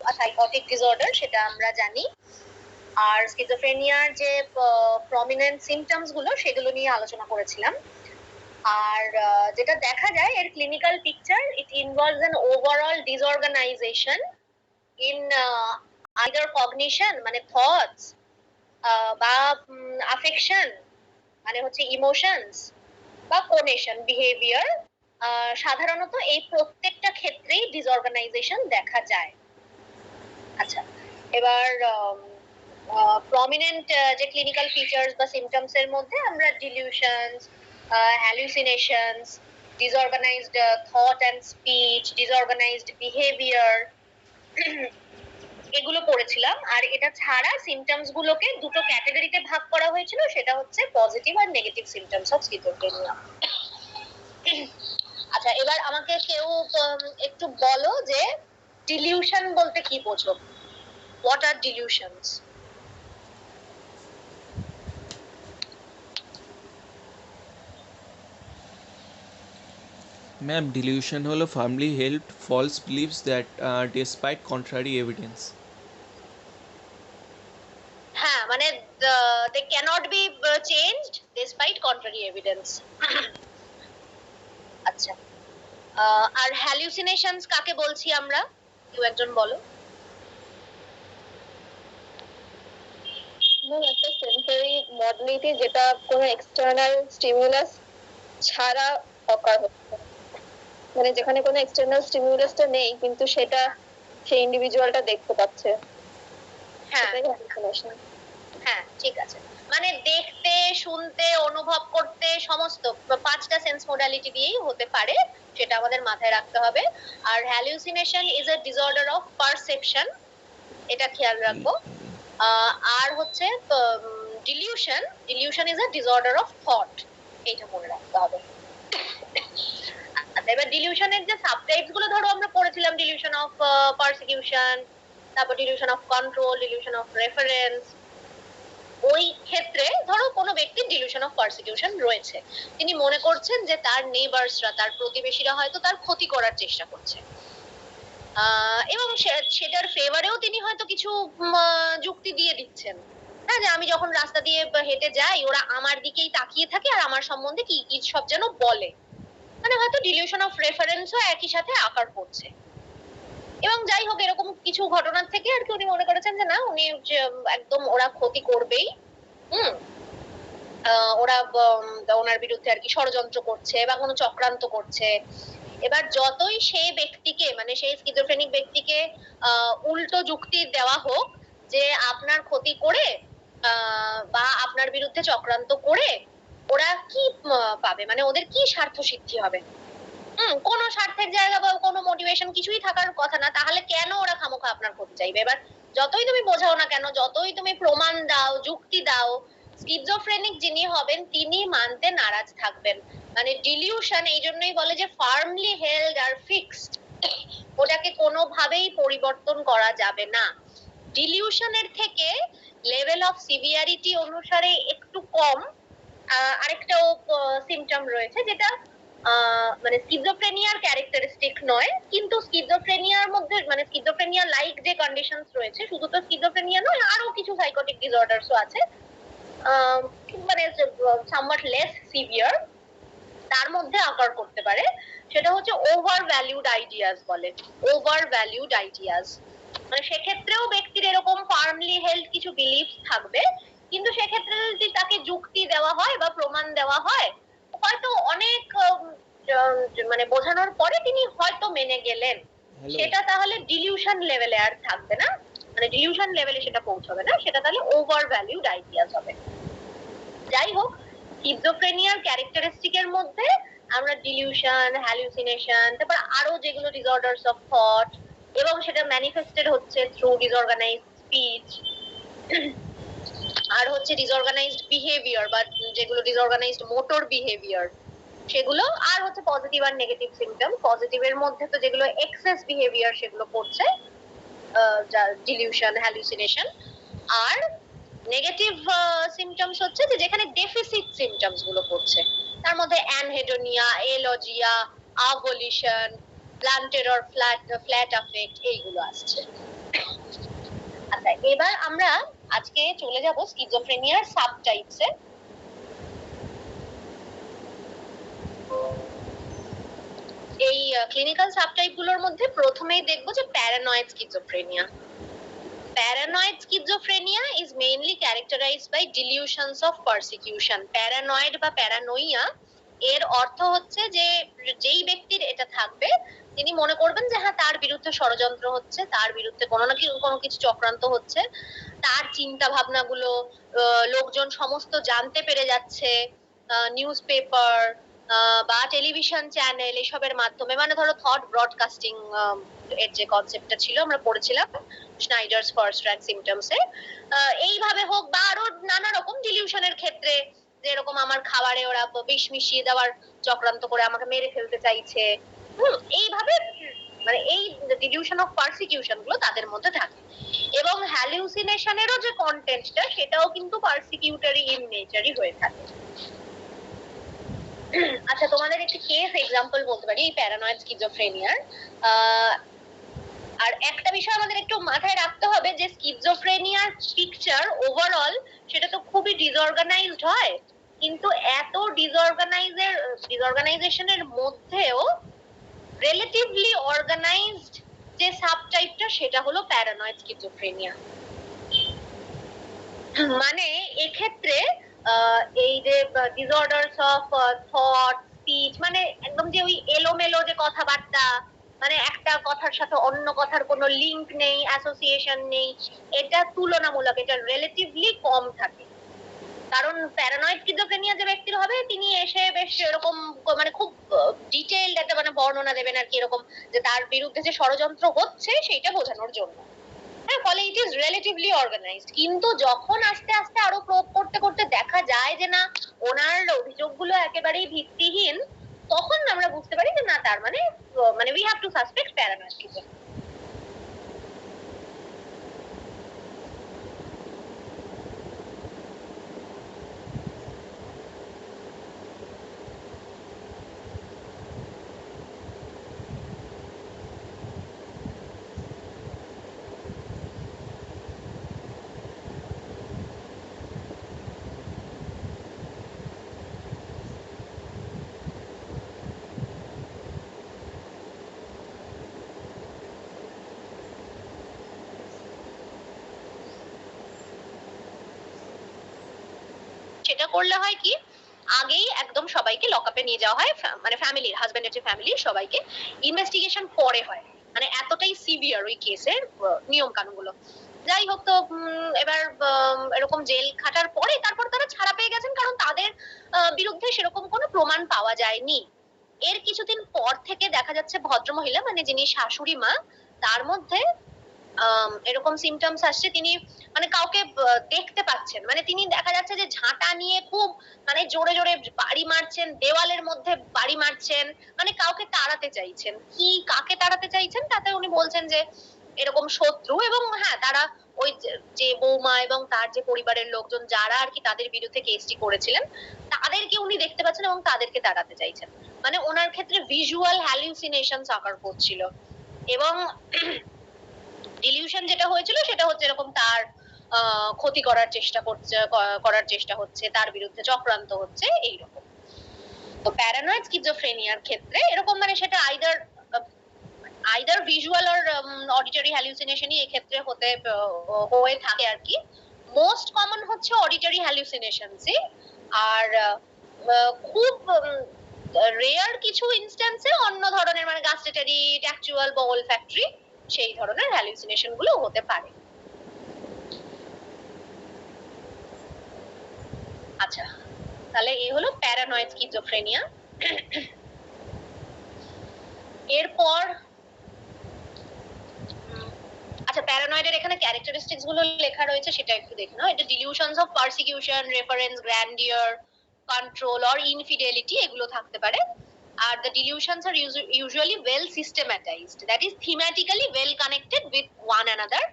আ psychotic disorder সেটা আমরা জানি। আর স্কিজোফ্রেনিয়ার যে প্রমিনেন্ট সিম্পটমস গুলো সেগুলো নিয়ে আলোচনা করেছিলাম। আর যেটা দেখা যায় এর clinical picture, it involves an overall disorganization in either cognition মানে থটস বা আফেকশন মানে হচ্ছে ইমোশনস বা কোনেশন বিহেভিয়ার। সাধারণত এই প্রত্যেকটা ক্ষেত্রেই ডিসঅর্গানাইজেশন দেখা যায়। আচ্ছা, এবার প্রমিনেন্ট যে ক্লিনিক্যাল ফিচার্স বা সিমটমস এর মধ্যে আমরা delusions, hallucinations, disorganized thought and speech, disorganized behaviour এগুলো পড়েছিলাম। আর এটা ছাড়া সিমটমস গুলোকে দুটো ক্যাটাগরিতে ভাগ করা হয়েছিল, সেটা হচ্ছে পজিটিভ আর নেগেটিভ সিমটমস অফ স্কিজোফ্রেনিয়া। আচ্ছা, এবার আমাকে কেউ একটু বলো যে ডিলিউশন বলতে কি বোঝো? What are delusions? Ma'am, delusion হলো firmly held false beliefs that despite contrary evidence. হ্যাঁ, মানে they cannot be changed despite contrary evidence. আচ্ছা, আর হ্যালুসিনেশনস কাকে বলছি আমরা? কেউ একজন বলো। একটা সেন্সরি মডেলিটি যেটা কোনো এক্সটার্নাল স্টিমুলাস ছাড়া অকার হচ্ছে, মানে যেখানে কোনো এক্সটার্নাল স্টিমুলাসটা নেই কিন্তু সেটা সেই ইন্ডিভিজুয়ালটা দেখতে পাচ্ছে। হ্যাঁ সেটাই হ্যালুসিনেশন। হ্যাঁ, ঠিক আছে। মানে দেখতে, শুনতে, অনুভব করতে সমস্ত পাঁচটা সেন্স মোডালিটি দিয়েই হতে পারে, সেটা আমাদের মাথায় রাখতে হবে। আর hallucination is a disorder of perception, এটা খেয়াল রাখবো। আর হচ্ছে delusion, delusion is a disorder of thought, এইটা মনে রাখতে হবে। এবার ডিলিউশনের যে সাবটাইপস গুলো ধরো আমরা পড়েছিলাম, ডিলিউশন অফ পারসিকিউশন, তারপর dilution of control, dilution of reference. ওই ক্ষেত্রে ধরো কোনো ব্যক্তির ডিলিউশন অফ পারসিকিউশন রয়েছে, তিনি মনে করছেন যে তার নেইবারসরা, তার প্রতিবেশীরা হয়তো তার ক্ষতি করার চেষ্টা করছে, এবং সেটার ফেভারেও তিনি হয়তো কিছু যুক্তি দিয়ে দিচ্ছেন। হ্যাঁ, যে আমি যখন রাস্তা দিয়ে হেঁটে যাই ওরা আমার দিকেই তাকিয়ে থাকে আর আমার সম্বন্ধে কি কি সব যেন বলে, মানে হয়তো ডিলিউশন অফ রেফারেন্সও একই সাথে আকার করছে। এবং যাই হোক, এরকম কিছু ঘটনার থেকে আর কি উনি মনে করেছেন যে না, উনি একদম ওরা ক্ষতি করবেই, ওরা ওনার বিরুদ্ধে আর কি ষড়যন্ত্র করছে বা কোনো চক্রান্ত করছে। এবার যতই সেই ব্যক্তিকে, মানে সেই স্কিজোফ্রেনিক ব্যক্তিকে উল্টো যুক্তি দেওয়া হোক যে আপনার ক্ষতি করে বা আপনার বিরুদ্ধে চক্রান্ত করে ওরা কি পাবে, মানে ওদের কি স্বার্থ সিদ্ধি হবে? কোনো স্বার্থের জায়গা বা কোনো মোটিভেশন কিছুই থাকার কথা না, তাহলে কেন ওরা খামোখা আপনার ক্ষতি চাইবে? এবার যতই তুমি বোঝাও না কেন, যতই তুমি প্রমাণ দাও, যুক্তি দাও, স্কিজোফ্রেনিক যিনি হবেন তিনি মানতে নারাজ থাকবেন। মানে ডিলিউশন এই জন্যই বলে যে ফার্মলি হেল্ড আর ফিক্সড, ওটাকে কোনোভাবেই পরিবর্তন করা যাবে না। ডিলিউশনের থেকে লেভেল অফ সিভিয়ারিটি অনুসারে একটু কম আরেকটাও সিমটম রয়েছে, যেটা মানে স্কিজোফ্রেনিয়ার ক্যারেক্টারিস্টিক নয়, কিন্তু স্কিজোফ্রেনিয়ার মধ্যে মানে স্কিজোফ্রেনিয়া লাইক যে কন্ডিশনস রয়েছে, শুধু তো স্কিজোফ্রেনিয়া নয়, আরো কিছু সাইকোটিক ডিসঅর্ডারসও আছে, মানে সামওয়াট লেস সিভিয়ার, তার মধ্যে আকার করতে পারে। সেটা হচ্ছে ওভার ভ্যালিউড আইডিয়াস বলে, ওভার ভ্যালিউড আইডিয়াস। মানে সেক্ষেত্রেও ব্যক্তির এরকম ফার্মলি হেল্ড কিছু বিলিফ থাকবে, কিন্তু সেক্ষেত্রে যদি তাকে যুক্তি দেওয়া হয় বা প্রমাণ দেওয়া হয়, হয়তো অনেক মানে বোঝানোর পরে তিনি হয়তো মেনে গেলেন, সেটা তাহলে ডিলিউশন লেভেলে আর থাকবে না, মানে ডিলিউশন লেভেলে সেটা পৌঁছবে না, সেটা তাহলে ওভার ভ্যালিউড আইডিয়াস হবে। যাই হোক, স্কিজোফ্রেনিয়ার ক্যারেক্টারিস্টিকের মধ্যে আমরা ডিলিউশন, হ্যালুসিনেশন, তারপর আরো যেগুলো ডিসঅর্ডারস অফ থট, এবং সেটা ম্যানিফেস্টেড হচ্ছে থ্রু ডিসঅর্গানাইজড স্পিচ, আর হচ্ছে ডিসঅর্গানাইজড বিহেভিয়ার বা যেগুলো ডিসঅর্গানাইজড মোটর বিহেভিয়ার সেগুলো, আর হচ্ছে পজিটিভ আর নেগেটিভ সিমটম। পজিটিভের মধ্যে তো যেগুলো এক্সেস বিহেভিয়ার সেগুলো পড়ছে, ডিলিউশন, হ্যালুসিনেশন। আর নেগেটিভ সিমটমস হচ্ছে যে যেখানে ডেফিসিট সিমটমস গুলো পড়ছে, তার মধ্যে অ্যানহেডোনিয়া, এলজিয়া, আভলিশন, ব্লান্টেড অর ফ্ল্যাট অ্যাফেক্ট এইগুলো আসছে। এবার আমরা আজকে চলে যাব স্কিজোফ্রেনিয়ার সাবটাইপসে। এই ক্লিনিক্যাল সাবটাইপ গুলোর মধ্যে প্রথমেই দেখবো যে paranoid schizophrenia. Paranoid schizophrenia is mainly characterized by delusions of persecution. Paranoid বা প্যারানোইয়া এর অর্থ হচ্ছে যে যেই ব্যক্তির এটা থাকবে তিনি মনে করবেন যে হ্যাঁ তার বিরুদ্ধে ষড়যন্ত্র হচ্ছে, তার বিরুদ্ধে কোনো কিছু চক্রান্ত হচ্ছে, তার চিন্তা ভাবনাগুলো লোকজন সমস্ত জানতে পেরে যাচ্ছে, নিউজ পেপার বা টেলিভিশন চ্যানেল এসবের মাধ্যমে, মানে ধরো থট ব্রডকাস্টিং এর যে কনসেপ্টটা ছিল আমরা পড়েছিলাম স্নাইডারস ফার্স্ট র্যাঙ্ক সিমটমস এ, এইভাবে হোক বা আরো নানা রকম ডিলিউশনের ক্ষেত্রে, যেরকম আমার খাবারে ওরা বিষ মিশিয়ে দেওয়ার চক্রান্ত করে আমাকে মেরে ফেলতে চাইছে, এইভাবে মানে এই ডিলিউশন অফ পারসিকিউশন গুলো তাদের মধ্যে থাকে। এবং হ্যালুসিনেশনেরও যে কন্টেন্টটা সেটাও কিন্তু পারসিকিউটরি ইন নেচারই হয়ে থাকে। আচ্ছা, তোমাদের একটি কেস এক্সাম্পল বলতে পারি এই প্যারানয়েড স্কিজোফ্রেনিয়ার। আর একটা বিষয় আমাদের একটু মাথায় রাখতে হবে যে স্কিজোফ্রেনিয়ার পিকচার ওভারঅল সেটা তো খুবই ডিসঅর্গানাইজড হয়, কিন্তু এত ডিসঅর্গানাইজেশনের মধ্যেও রিলেটিভলি অর্গানাইজড যে সাবটাইপটা সেটা হলো প্যারানয়েড স্কিজোফ্রেনিয়া। মানে এক্ষেত্রে এই যে ডিসঅর্ডারস অফ থট স্পিচ, মানে একদম যে ওই এলোমেলো যে কথাবার্তা, মানে একটা কথার সাথে অন্য কথার কোনো লিংক নেই, অ্যাসোসিয়েশন নেই, এটা তুলনামূলক এটা রিলেটিভলি কম থাকে। কারণ প্যারানয়েড স্কিজোফ্রেনিয়া যে ব্যক্তির হবে তিনি এসে বেশ এরকম মানে খুব ডিটেইলড একটা মানে বর্ণনা দেবেন আর কি, এরকম যে তার বিরুদ্ধে যে ষড়যন্ত্র হচ্ছে সেইটা বোঝানোর জন্য। হ্যাঁ, ফলে ইট ইজ রিলেটিভলি অর্গানাইজড। কিন্তু যখন আস্তে আস্তে আরো প্রোব করতে করতে দেখা যায় যে না ওনার অভিযোগগুলো একেবারেই ভিত্তিহীন, তখন আমরা বুঝতে পারি যে না তার মানে we have to suspect paranoid schizophrenia. সেটা করলে হয় কি, আগেই একদম সবাইকে লকআপে নিয়ে যাওয়া হয়, মানে ফ্যামিলির হাজবেন্ডের যে ফ্যামিলি সবাইকে, ইনভেস্টিগেশন পরে হয়, মানে এতটাই সিভিয়ার ওই কেসের নিয়ম কানুনগুলো। যাই হোক, তো এবার এরকম জেল খাটার পরে তারপর তারা ছাড়া পেয়ে গেছেন, কারণ তাদের বিরুদ্ধে সেরকম কোনো প্রমাণ পাওয়া যায়নি। এর কিছুদিন পর থেকে দেখা যাচ্ছে ভদ্রমহিলা মানে যিনি শাশুড়ি মা, তার মধ্যে এরকম সিমটমস আসছে, তিনি মানে কাউকে দেখতে পাচ্ছেন, মানে তিনি দেখা যাচ্ছে যে ঝাঁটা নিয়ে খুব মানে জোরে জোরে বাড়ি মারছেন, দেওয়ালের মধ্যে বাড়ি মারছেন, মানে কাউকে তাড়াতে চাইছেন। কি কাকে তাড়াতে চাইছেন তাতে উনি বলছেন যে এরকম শত্রু, এবং হ্যাঁ তারা ওই যে বৌমা এবং তার যে পরিবারের লোকজন যারা আর কি তাদের বিরুদ্ধে কেসটি করেছিলেন তাদেরকে উনি দেখতে পাচ্ছেন এবং তাদেরকে তাড়াতে চাইছেন। মানে ওনার ক্ষেত্রে ভিজুয়াল হ্যালুসিনেশনস আকার করছিল। এবং ডিলিউশন যেটা হয়েছিল সেটা হচ্ছে এরকম তার ক্ষতি করার চেষ্টা হচ্ছে, তার বিরুদ্ধে চক্রান্ত হচ্ছে, এইরকম। তো প্যারানয়েড স্কিজোফ্রেনিয়ার ক্ষেত্রে এরকম মানে সেটা আইদার ভিজুয়াল অর অডিটরি হ্যালুসিনেশনই এক্ষেত্রে হয়ে থাকে আর কি। মোস্ট কমন হচ্ছে অডিটরি হ্যালুসিনেশনসই, আর খুব রেয়ার কিছু ইনস্ট্যান্সে অন্য ধরনের মানে গাস্টেটরি, ট্যাকচুয়াল বা olfactory সেই ধরনের হ্যালুসিনেশন গুলো হতে পারে। আচ্ছা, তাহলে এই হলো প্যারানয়েড স্কিজোফ্রেনিয়া। এরপর আচ্ছা, প্যারানয়েডের এখানে ক্যারেক্টারিস্টিক্স গুলো লেখা রয়েছে সেটা একটু দেখে নাও। এটা delusions of persecution, reference, grandeur, control or infidelity এগুলো থাকতে পারে। আর the delusions are usually well systematized, that is thematically well connected with one another.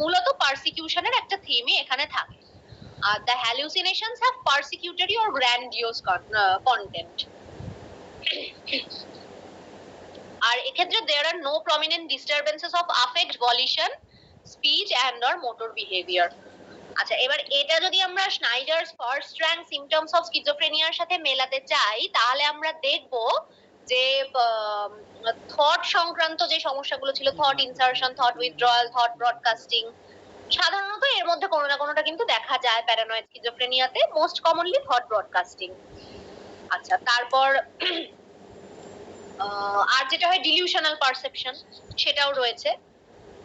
মূলত পারসিকিউশনের একটা থিমই এখানে থাকে। আর the hallucinations have persecutory or grandiose content. আর এক্ষেত্রে there are no prominent disturbances of affect, volition, speech and or motor behaviour. আচ্ছা, এবার এটা যদি আমরা স্নাইডারস ফার্স্ট র্যাঙ্ক সিমটমস অফ স্কিজোফ্রেনিয়ার সাথে মেলাতে চাই, তাহলে আমরা দেখব যে থট সংক্রান্ত যে সমস্যাগুলো ছিল, thought insertion, thought withdrawal, thought broadcasting, সাধারণত এর মধ্যে কোনো না কোনোটা কিন্তু দেখা যায় প্যারানয়েড স্কিজোফ্রেনিয়াতে, মোস্ট কমনলি থট ব্রডকাস্টিং। আচ্ছা, তারপর আর যেটা হয় ডিলিউশনাল পারসেপশন, সেটাও রয়েছে।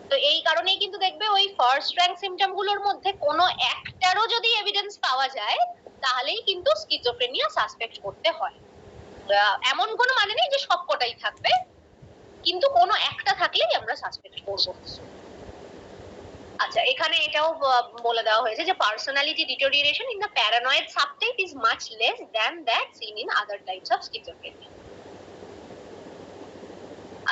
তো এই কারণেই কিন্তু দেখবে ওই ফার্স্ট র্যাঙ্ক সিমটম গুলোর মধ্যে কোনো একটারও যদি এভিডেন্স পাওয়া যায়, তাহলেই কিন্তু স্কিজোফ্রেনিয়া সাসপেক্ট করতে হয়। এমন কোনো মানে নেই যে সবকটাই থাকবে, কিন্তু কোনো একটা থাকলেই আমরা সাসপেক্ট করব। আচ্ছা, এখানে এটাও বলে দেওয়া হয়েছে যে personality deterioration in the paranoid subtype is much less than that seen in other types of schizophrenia.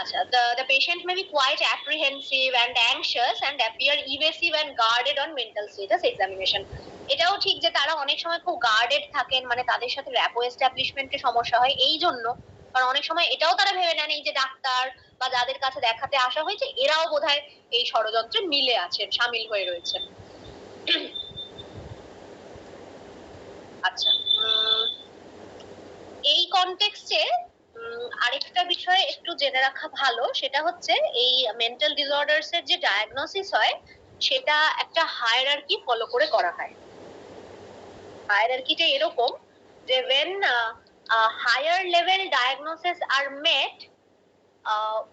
Acha, the patient may be quite apprehensive and anxious and appear evasive and guarded on mental status examination. এটাও ঠিক যে তারা অনেক সময় খুব guarded থাকেন, মানে তাদের সাথে র্যাপো এস্টাবলিশমেন্টে সমস্যা হয় এই জন্য, কারণ অনেক সময় এটাও তারা ভেবে নেন এই যে ডাক্তার বা যাদের কাছে দেখাতে আসা হয়েছে এরাও বোধহয় এই ষড়যন্ত্রে মিলে আছেন, সামিল হয়ে রয়েছেন। আচ্ছা, এই কনটেক্সটে আরেকটা বিষয় একটু জেনে রাখা ভালো, সেটা হচ্ছে এই মেন্টাল ডিসঅর্ডারস এর যে ডায়াগনোসিস হয় সেটা একটা হায়ারার্কি ফলো করে করা হয়। হায়ারার্কিটা এরকম যে when higher level diagnoses are met,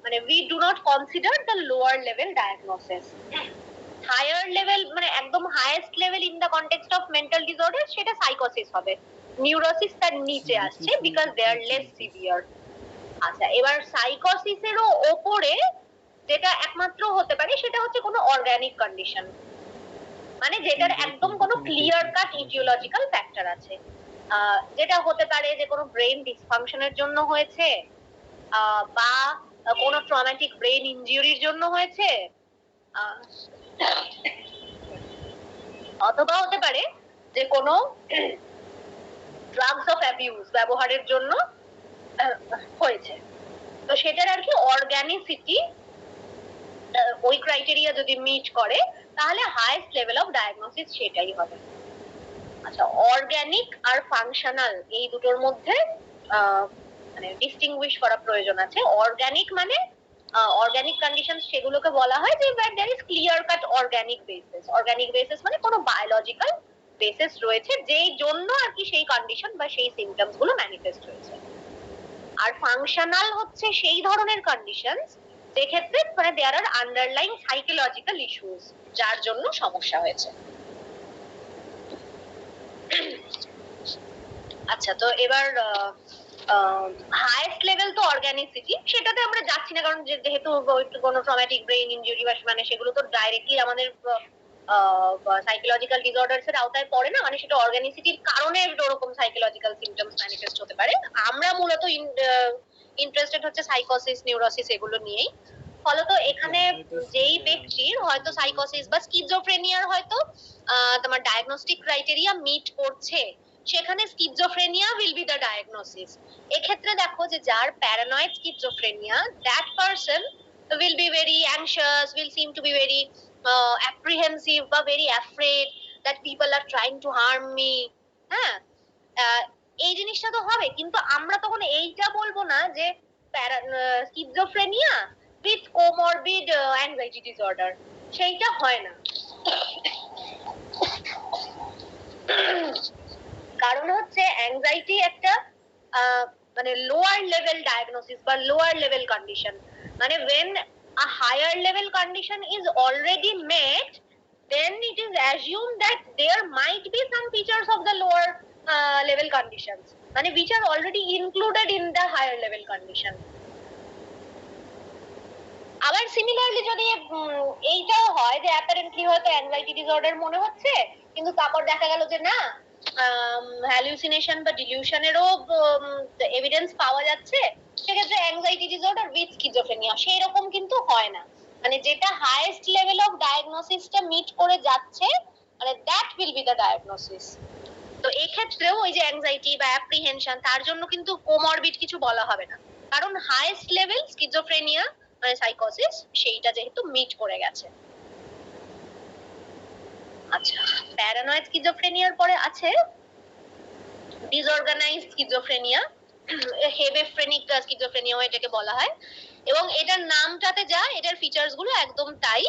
মানে we do not consider the lower level diagnosis. Higher level মানে একদম highest level in the context of mental disorder সেটা সাইকোসিস হবে, নিউরোসিস তার নিচে আসছে because they are less severe. আচ্ছা, এবার সাইকোসিসেরও ওপরে যেটা একমাত্র হতে পারে সেটা হচ্ছে কোনো অর্গানিক কন্ডিশন, মানে যেটার একদম কোনো ক্লিয়ার কাট ইটিওলজিক্যাল ফ্যাক্টর আছে। যেটা হতে পারে যে কোনো ব্রেন ডিসফাংশনের জন্য হয়েছে, বা কোনো ট্রমাটিক ব্রেন ইনজুরির জন্য হয়েছে, অথবা হতে পারে যে কোনো ড্রাগস অফ অ্যাবিউজ ব্যবহারের জন্য হয়েছে। তো সেটার আর কি অর্গানিসিটি ওই ক্রাইটেরিয়া যদি মিট করে তাহলে হাইয়েস্ট লেভেল অফ ডায়াগনোসিস সেটাই হবে। আচ্ছা, অর্গানিক আর ফাংশনাল এই দুটোর মধ্যে মানে ডিস্টিংগুইশ করা প্রয়োজন আছে। অর্গানিক মানে অর্গানিক কন্ডিশন সেগুলোকে বলা হয় যে there is clear cut organic basis. Organic basis মানে কোনো বায়োলজিক্যাল বেসিস রয়েছে যেই জন্য আর কি সেই কন্ডিশন বা সেই সিমটমস গুলো ম্যানিফেস্ট হয়েছে। আর ফাংশনাল হচ্ছে সেই ধরনের কন্ডিশনস যেক্ষেত্রে মানে দেয়ার আর আন্ডারলাইং সাইকোলজিক্যাল ইস্যুস যার জন্য সমস্যা হয়েছে। আচ্ছা, তো এবার হাইয়েস্ট লেভেল তো অর্গানিসিটি, সেটাতে আমরা যাচ্ছি না কারণ যেহেতু কোনো ট্রমাটিক ব্রেন ইনজুরি বা মানে সেগুলো তো ডাইরেক্টলি আমাদের সাইকোলজিক্যাল ডিসঅর্ডারস এর আওতায় পড়ে না, মানে সেটা অর্গানিসিটির কারণে ওরকম সাইকোলজিক্যাল সিমটমস ম্যানিফেস্ট হতে পারে। আমরা মূলত ইন্টারেস্টেড হচ্ছে সাইকোসিস, নিউরোসিস এগুলো নিয়েই। ফলত এখানে যেই ব্যক্তির হয়তো সাইকোসিস বা স্কিজোফ্রেনিয়ার হয়তো তোমার ডায়াগনস্টিক ক্রাইটেরিয়া মিট করছে, সেখানে schizophrenia will be the diagnosis. এক্ষেত্রে দেখো যে যার paranoid schizophrenia, that person will be very anxious, will seem to be very apprehensive বা very afraid that people are trying to harm me. হ্যাঁ, এই জিনিসটা তো হবে, কিন্তু আমরা তখন এইটা বলবো না যে schizophrenia with comorbid anxiety disorder, সেইটা হয় না। কারণ হচ্ছে অ্যাংজাইটি একটা মানে লোয়ার লেভেল ডায়াগনোসিস বা লোয়ার লেভেল কন্ডিশন, মানে when a higher level condition is already met, then it is assumed that there might be some features of the lower level conditions, মানে which are already included in the higher level condition. আবার similarly যদি এইটাও হয় যে apparently হয়তো anxiety disorder মনে হচ্ছে, কিন্তু তারপর দেখা গেল যে না হ্যালুসিনেশন বা ডিলিউশনেরও এভিডেন্স পাওয়া যাচ্ছে, সেক্ষেত্রে অ্যাংজাইটি ডিসঅর্ডার উইথ স্কিজোফ্রেনিয়া সেই রকম কিন্তু হয় না। মানে যেটা হাইয়েস্ট লেভেল অফ ডায়াগনোসিসটা মিট করে যাচ্ছে, মানে that will be the diagnosis. তো এই ক্ষেত্রেও ওই যে অ্যাংজাইটি বা অ্যাপ্রিহেনশন, তার জন্য কিন্তু কোমরবিড কিছু বলা হবে না, কারণ হাইয়েস্ট লেভেল স্কিজোফ্রেনিয়া মানে সাইকোসিস সেইটা যেহেতু মিট করে গেছে। আচ্ছা, প্যারানয়েড স্কিজোফ্রেনিয়ার পরে আছে ডিসঅর্গানাইজড স্কিজোফ্রেনিয়া, হেবেফ্রেনিক স্কিজোফ্রেনিয়াও এটাকে বলা হয়। এবং এটার নামটাতে যা, এটার ফিচার্স গুলো একদম তাই,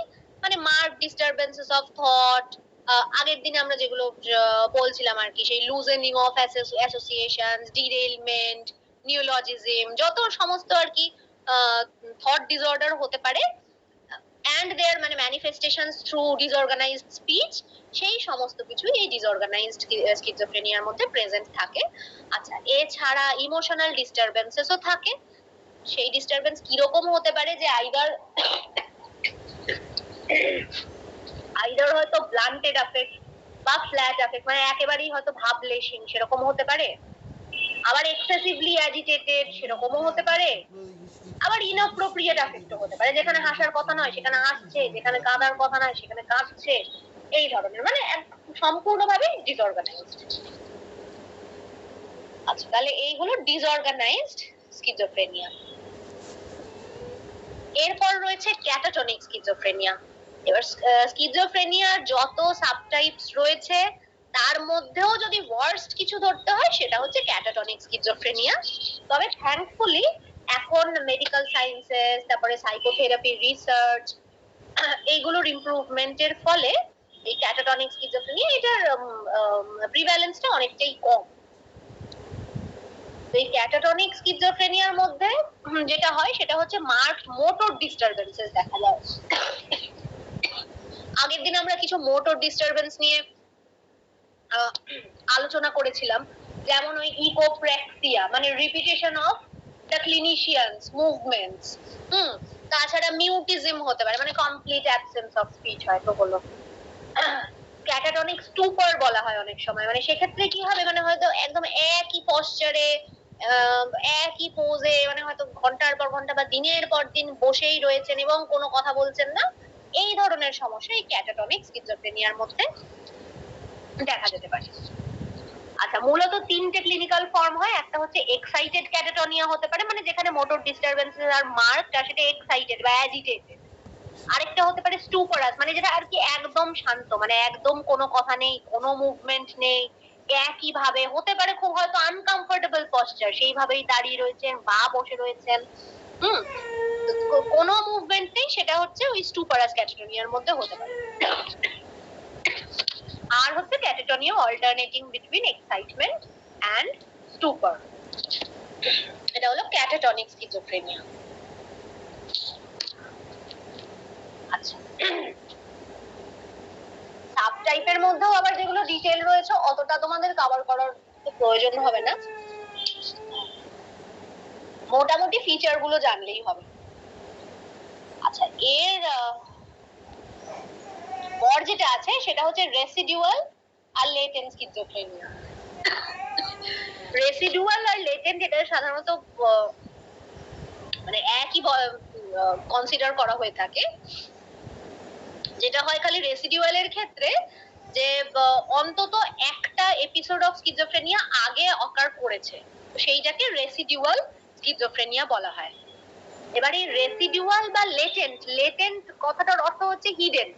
মানে মার্ক ডিস্টারবেন্সেস অফ থট, আগের দিনে আমরা যেগুলো বলছিলাম আর কি, সেই লুজেনিং অফ অ্যাসোসিয়েশনস, ডিরেইলমেন্ট, নিওলজিজম, যত সমস্ত আর কি থট ডিসঅর্ডার হতে পারে, and their মানে manifestations through disorganized speech, সেই সমস্ত কিছু এই ডিসঅর্গানাইজড স্কিজোফ্রেনিয়ার মধ্যে প্রেজেন্ট থাকে। আচ্ছা, এছাড়া ইমোশনাল ডিস্টারবেন্সেসও থাকে। সেই ডিস্টারবেন্স কিরকম হতে পারে, যে আইদার হয়তো ব্লান্টেড অ্যাফেক্ট বা ফ্ল্যাট অ্যাফেক্ট, মানে একেবারেই হয়তো ভাবলেশহীন সেরকম হতে পারে, আবার এক্সেসিভলি অ্যাজিটেটেড সেরকমও হতে পারে, আবার ইনঅ্যাপ্রোপ্রিয়েট অ্যাফেক্টও হতে পারে, যেখানে হাসার কথা নয় সেখানে হাসছে, যেখানে কাঁদার কথা নয় সেখানে কাঁদছে, এই ধরনের, মানে সম্পূর্ণভাবে ডিসঅর্গানাইজড। আচ্ছা, তাহলে এই হলো ডিসঅর্গানাইজড স্কিজোফ্রেনিয়া। এরপর রয়েছে ক্যাটাটনিক স্কিজোফ্রেনিয়া। এবার স্কিজোফ্রেনিয়ার যত সাবটাইপস রয়েছে তার মধ্যেও যদি ওয়ার্স্ট কিছু ধরতে হয় সেটা হচ্ছে ক্যাটাটনিক স্কিজোফ্রেনিয়া। তবে থ্যাঙ্কফুলি এখন মেডিকেল সায়েন্সেস, তারপরে সাইকোথেরাপি রিসার্চ, এইগুলোর ইমপ্রুভমেন্টের ফলে এই ক্যাটাটনিক স্কিজোফ্রেনিয়া, এটার প্রিভ্যালেন্সটা অনেকটাই কম। এই ক্যাটাটনিক স্কিজোফ্রেনিয়ার মধ্যে যেটা হয় সেটা হচ্ছে মার্কড মোটর ডিস্টারবেন্সেস দেখা যায়। আগের দিন আমরা কিছু মোটর ডিস্টারবেন্স নিয়ে আলোচনা করেছিলাম, যেমন ওই ইকোপ্রেক্সিয়া, মানে রিপিটেশন অফ দ্য ক্লিনিশিয়ানস মুভমেন্টস, তাছাড়া মিউটিজম হতে পারে, মানে কমপ্লিট অ্যাবসেন্স অফ স্পিচ হয়তো হলো। ক্যাটাটনিক স্টুপার বলা হয় অনেক সময়, মানে সেক্ষেত্রে কি হবে, মানে হয়তো একদম একই পশ্চারে একই পোজে, মানে হয়তো ঘন্টার পর ঘন্টা বা দিনের পর দিন বসেই রয়েছেন এবং কোনো কথা বলছেন না, এই ধরনের সমস্যা এই ক্যাটাটনিক স্কিজোফ্রেনিয়ার মধ্যে দেখা যেতে পারে। আচ্ছা, মূলত তিনটে ক্লিনিক্যাল ফর্ম হয়। একটা হচ্ছে এক্সাইটেড ক্যাটাটনিয়া হতে পারে, মানে যেখানে মোটর ডিস্টারবেন্সেস আর মার্কড, আর সেটা এক্সাইটেড বা অ্যাজিটেটেড। আরেকটা হতে পারে স্টুপারাস, মানে যেটা আর কি একদম শান্ত, মানে একদম কোনো কথা নেই, কোনো মুভমেন্ট নেই, একই ভাবে, হতে পারে খুব হয়তো আনকমফোর্টেবল পশ্চার, সেইভাবেই দাঁড়িয়ে রয়েছেন বা বসে রয়েছেন, কোনো মুভমেন্ট নেই, সেটা হচ্ছে ওই স্টুপারাস ক্যাটাটনিয়ার মধ্যে হতে পারে। আর হচ্ছে ক্যাটাটনিয়া অল্টারনেটিং বিটুইন এক্সাইটমেন্ট এন্ড স্টুপার, এটা হলো ক্যাটাটনিক স্কিজোফ্রেনিয়া। আচ্ছা, সাব টাইপের মধ্যেও আবার যেগুলো ডিটেইল রয়েছে অতটা তোমাদের কভার করার প্রয়োজন হবে না, মোটামুটি ফিচার গুলো জানলেই হবে। আচ্ছা, এর পর যেটা আছে সেটা হচ্ছে রেসিডুয়াল আর লেটেন্ট স্কিজোফ্রেনিয়া। রেসিডুয়াল আর লেটেন্ট এটা সাধারণত মানে একই কনসিডার করা হয়ে থাকে। যেটা হয় খালি রেসিডুয়ালের ক্ষেত্রে, যে অন্তত একটা এপিসোড অফ স্কিজোফ্রেনিয়া আগে অকার করেছে, সেইটাকে রেসিডুয়াল স্কিজোফ্রেনিয়া বলা হয়। এবার এই রেসিডুয়াল বা লেটেন্ট কথাটার অর্থ হচ্ছে হিডেন।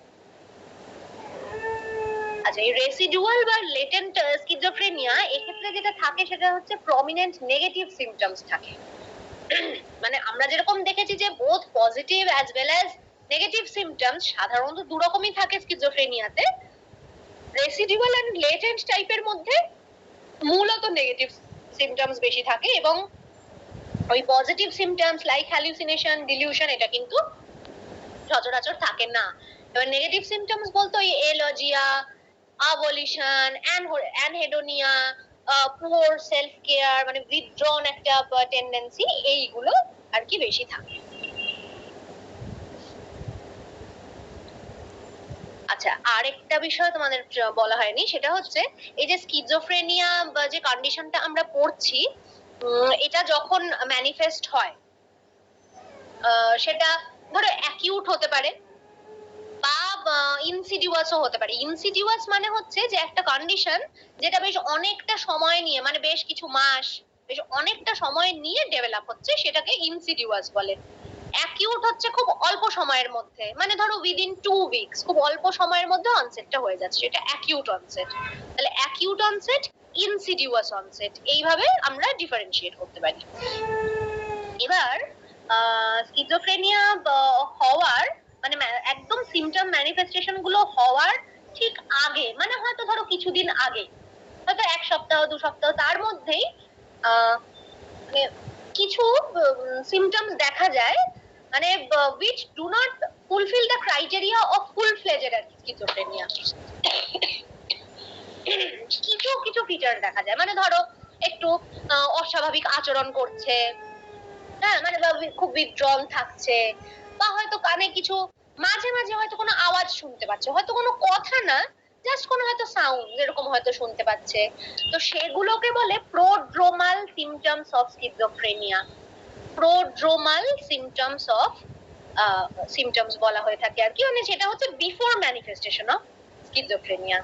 আচ্ছা, এই রেসিডুয়াল বা লেটেন্ট স্কিজোফ্রেনিয়া এক্ষেত্রে যেটা থাকে সেটা হচ্ছে প্রমিনেন্ট নেগেটিভ সিম্পটমস থাকে। মানে আমরা যেরকম দেখেছি যে both positive as well as negative symptoms সাধারণত দু রকমই থাকে স্কিজোফ্রেনিয়াতে, রেসিডুয়াল এন্ড লেটেন্ট টাইপের মধ্যে মূলত নেগেটিভ সিম্পটমস বেশি থাকে, এবং ওই positive symptoms like hallucination, dilution এটা কিন্তু সচরাচর থাকে না। এবার নেগেটিভ সিম্পটমস বলতে ওই এলজিয়া, অ্যাবলিশন, অ্যানহেডোনিয়া, পুয়ার সেলফ কেয়ার, মানে উইথড্রন একটা টেন্ডেন্সি, এইগুলো আর কি বেশি থাকে। আচ্ছা, আরেকটা বিষয় তোমাদের বলা হয়নি, সেটা হচ্ছে এই যে স্কিজোফ্রেনিয়া বা যে কন্ডিশনটা আমরা পড়ছি, এটা যখন ম্যানিফেস্ট হয় সেটা ধরো অ্যাকিউট হতে পারে বা ইনসিডিউয়াসও হতে পারে। ইনসিডিউয়াস মানে হচ্ছে যে একটা কন্ডিশন যেটা বেশ অনেকটা সময় নিয়ে, মানে বেশ কিছু মাস, বেশ অনেকটা সময় নিয়ে ডেভেলপ হচ্ছে, সেটাকে ইনসিডিউয়াস বলে। অ্যাকিউট হচ্ছে খুব অল্প সময়ের মধ্যে, মানে ধরো উইদিন 2 উইকস, খুব অল্প সময়ের মধ্যে অনসেটটা হয়ে যাচ্ছে, এটা অ্যাকিউট অনসেট। তাহলে অ্যাকিউট অনসেট, ইনসিডিউয়াস অনসেট, এইভাবে আমরা ডিফারেন্সিয়েট করতে পারি। এবার স্কিজোফ্রেনিয়া হওয়ার মানে একদম সিমটম ম্যানিফেস্টেশন গুলো হওয়ার ঠিক আগে, মানে হয়তো ধরো কিছুদিন আগে, হয়তো 1 সপ্তাহ 2 সপ্তাহ, তার মধ্যেই মানে কিছু সিমটমস দেখা যায়, মানে which do not fulfill the criteria of full fledged schizophrenia। কিছু কিছু ফিচার দেখা যায়, মানে ধরো একটু অস্বাভাবিক আচরণ করছে, হ্যাঁ, মানে খুব withdrawn থাকছে, বা হয়তো কানে কিছু মাঝে মাঝে হয়তো কোনো আওয়াজ শুনতে পাচ্ছে, হয়তো কোনো কথা না, জাস্ট কোনো হয়তো সাউন্ড এরকম হয়তো শুনতে পাচ্ছে। তো সেগুলোকে বলে prodromal symptoms of schizophrenia. Prodromal symptoms of symptoms বলা হয়ে থাকে আর কি, মানে সেটা হচ্ছে বিফোর ম্যানিফেস্টেশন অফ স্কিজোফ্রেনিয়া।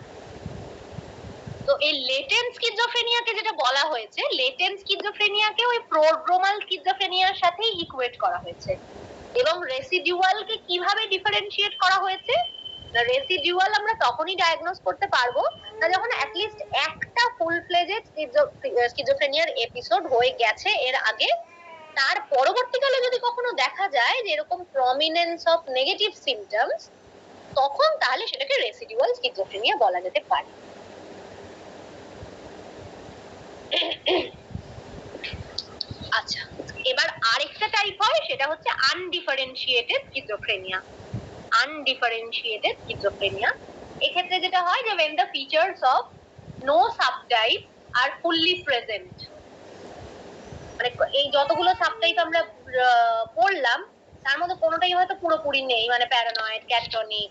তো এই লেটেন্ট স্কিজোফ্রেনিয়াকে যেটা বলা হয়েছে, লেটেন্ট স্কিজোফ্রেনিয়াকে ওই প্রোড্রোমাল স্কিজোফ্রেনিয়ার সাথেই ইকুয়েট করা হয়েছে। এবং রেসিডিউয়ালকে কিভাবে ডিফারেন্সিয়েট করা হয়েছে, রেসিডিউয়াল আমরা তখনই ডায়াগনোজ করতে পারবো না যখন অ্যাটলিস্ট একটা ফুল ফ্লেজেড স্কিজোফ্রেনিয়ার এপিসোড হয়ে গেছে এর আগে। তার পরবর্তীকালে যদি কখনো দেখা যায় যে এরকম প্রমিনেন্স অফ নেগেটিভ সিমটমস, তখন তাহলে সেটাকে রেসিডিউয়াল স্কিজোফ্রেনিয়া বলা যেতে পারে। আচ্ছা, এবার আরেকটা টাইপ হয়, সেটা হচ্ছে আনডিফারেন্সিয়েটেড স্কিজোফ্রেনিয়া। আনডিফারেন্সিয়েটেড স্কিজোফ্রেনিয়া, এক্ষেত্রে যেটা হয় যে when the features of no subtype are fully present, মানে এই যতগুলো সাবটাইপ আমরা পড়লাম তার মধ্যে কোনোটাই হয়তো পুরোপুরি নেই, মানে প্যারানয়েড, ক্যাটাটনিক,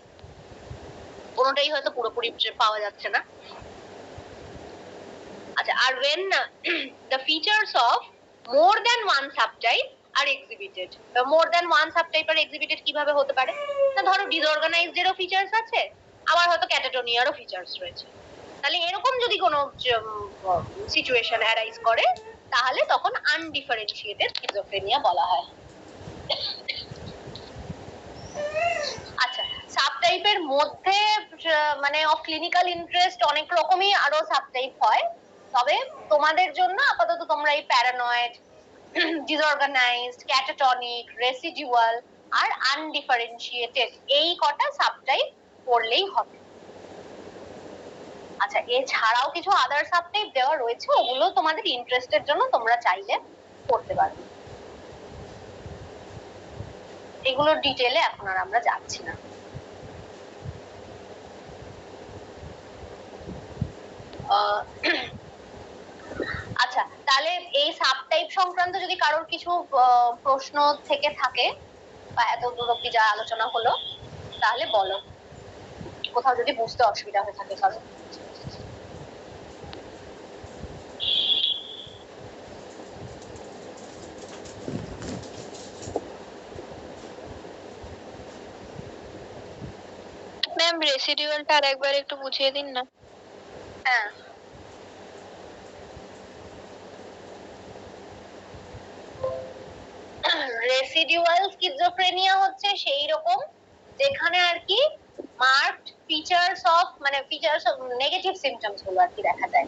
কোনোটাই হয়তো পুরোপুরি পাওয়া যাচ্ছে না। আচ্ছা, আর when the features of more than one subtype are exhibited, more than one subtype are exhibited কিভাবে হতে পারে না, ধরো ডিসঅর্গানাইজডেরও ফিচার্স আছে, আবার হয়তো ক্যাটাটোনিয়ারও ফিচার্স রয়েছে। তাহলে এরকম যদি কোনো সিচুয়েশন অ্যারাইজ করে তাহলে তখন আনডিফারেন্সিয়েটেড স্কিজোফ্রেনিয়া বলা হয়। আচ্ছা, সাবটাইপের মধ্যে মানে অফ ক্লিনিক্যাল ইন্টারেস্ট অনেক রকমই আরো সাবটাইপ হয়, তবে তোমাদের জন্য আপাতত তোমরা এই প্যারানয়েড, ডিসঅর্গানাইজড, ক্যাটাটনিক, রেসিডিউয়াল আর আনডিফারেন্সিয়েটেড এই কটা সাবটাইপ পড়লেই হবে। আচ্ছা, এছাড়াও কিছু আদার সাবটাইপ দেওয়া রয়েছে, ওগুলো তোমাদের ইন্টারেস্টের জন্য তোমরা চাইলে পড়তে পারবে। এগুলোর ডিটেইলে এখন আর আমরা যাচ্ছি না। আচ্ছা, তাহলে এই সাবটাইপ সংক্রান্ত যদি কারোর কিছু প্রশ্ন থেকে থাকে বা এত দূর অব্দি যা আলোচনা হলো, তাহলে বলো, কোথাও যদি বুঝতে অসুবিধা হয়ে থাকে কারো। ম্যাম, রেসিডিউয়ালটা আর একবার একটু বুঝিয়ে দিন না। হ্যাঁ, রেসিডিউয়াল স্কিজোফ্রেনিয়া হচ্ছে সেই রকম যেখানে আর কি মার্কড ফিচার্স অফ, মানে ফিচার্স অফ নেগেটিভ সিমটমস গুলো আর কি দেখা যায়।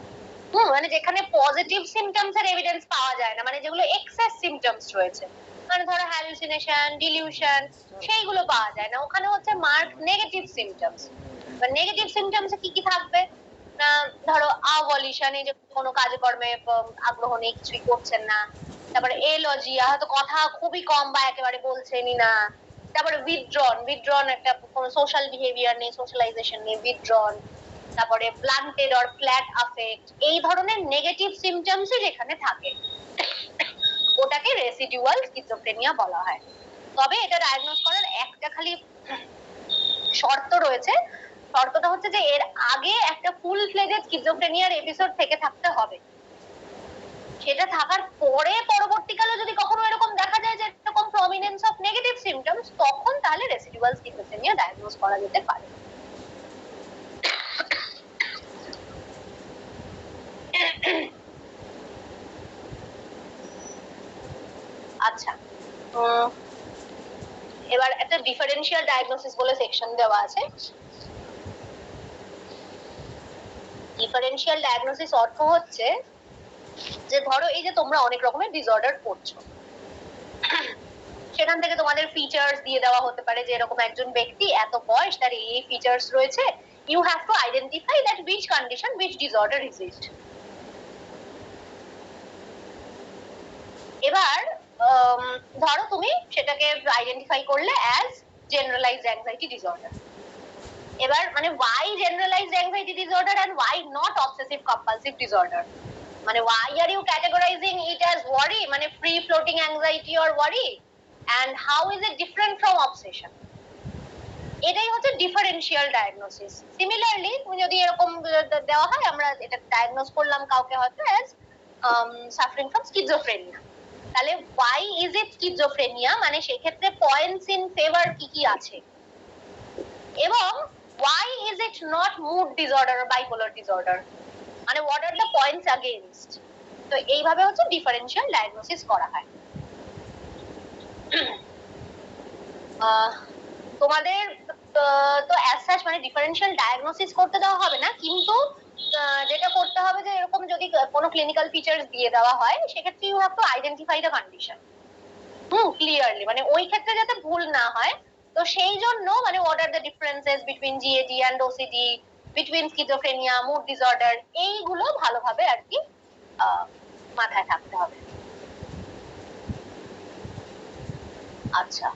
মানে যেখানে পজিটিভ সিমটমস এর এভিডেন্স পাওয়া যায় না, মানে যেগুলো এক্সেস সিমটমস রয়েছে, মানে ধরো হ্যালুসিনেশন, ডিলিউশন, সেইগুলো পাওয়া যায় না। ওখানে হচ্ছে মার্কড নেগেটিভ সিমটমস। নেগেটিভ সিমটমসে কি কি থাকবে না, ধরো অ্যাভলিশন, এই যে কোনো কাজকর্মে আগ্রহ নেই, কিছুই করছেন না। তারপরে এলজিয়া, হয়তো কথা খুবই কম বা একেবারে বলছেনই না। তারপরে উইথড্রন একটা কোনো সোশ্যাল বিহেভিয়ার নেই, সোশ্যালাইজেশন নেই, উইথড্রন। তারপরে ব্লান্টেড অর ফ্ল্যাট অ্যাফেক্ট, এই ধরনের নেগেটিভ সিমটমসই যেখানে থাকে ওটাকে রেসিডিউয়াল স্কিজোফ্রেনিয়া বলা হয়। তবে এটা ডায়াগনোজ করার একটা খালি শর্ত রয়েছে, শর্তটা হচ্ছে যে এর আগে একটা ফুল ফ্লেজেড স্কিজোফ্রেনিয়ার এপিসোড থেকে থাকতে হবে। সেটা থাকার পরে পরবর্তীকালে যদি কখনো এরকম দেখা যায় যে এরকম প্রমিনেন্স অফ নেগেটিভ সিমটমস, তখন তাহলে রেসিডুয়াল স্কিজোফ্রেনিয়া ডায়াগনোজ করা যেতে পারে। আচ্ছা, ডিফারেন্সিয়াল ডায়াগনোসিস বলে সেকশন দেওয়া আছে। ডিফারেন্সিয়াল ডায়াগনোসিস অর্থ হচ্ছে যে ধরো এই যে তোমরা অনেক রকমের ডিসঅর্ডার করছো, সেখান থেকে তোমাদের ফিচার্স দিয়ে দেওয়া হতে পারে যে এরকম একজন ব্যক্তি এত বয়স, তার এই ফিচার্স রয়েছে, you have to identify that which condition which disorder exist. এবার ধরো তুমি সেটাকে আইডেন্টিফাই করলে অ্যাজ জেনারেলাইজড অ্যাংজাইটি ডিসঅর্ডার। এবার মানে why generalized anxiety disorder and why not obsessive compulsive disorder, মানে why are you categorizing it as worry, মানে free floating anxiety or worry, and how is it different from obsession? এটাই হচ্ছে differential diagnosis. Similarly তুমি যদি এরকম দেওয়া হয়, আমরা এটা ডায়াগনোজ করলাম কাউকে হয়তো অ্যাজ সাফারিং ফ্রম স্কিজোফ্রেনিয়া, তাহলে why is it schizophrenia, মানে সেক্ষেত্রে পয়েন্টস ইন ফেভার কি কি আছে, এবং why is it not mood disorder or bipolar disorder, মানে what are the points against। তো এইভাবে হচ্ছে ডিফারেন্সিয়াল ডায়াগনোসিস করা হয়। তোমাদের তো অ্যাজ সাচ মানে ডিফারেন্সিয়াল ডায়াগনোসিস করতে দেওয়া হবে না, কিন্তু যেটা করতে হবে যে এরকম যদি কোনো ক্লিনিক্যাল ফিচার্স দিয়ে দেওয়া হয়, সেক্ষেত্রে you have to identify the condition clearly, মানে ওই ক্ষেত্রে যাতে ভুল না হয়। তো সেই জন্য মানে what are the differences between GAD and OCD, between schizophrenia, mood disorder, এইগুলো ভালোভাবে আর কি মাথায় থাকতে হবে। আচ্ছা,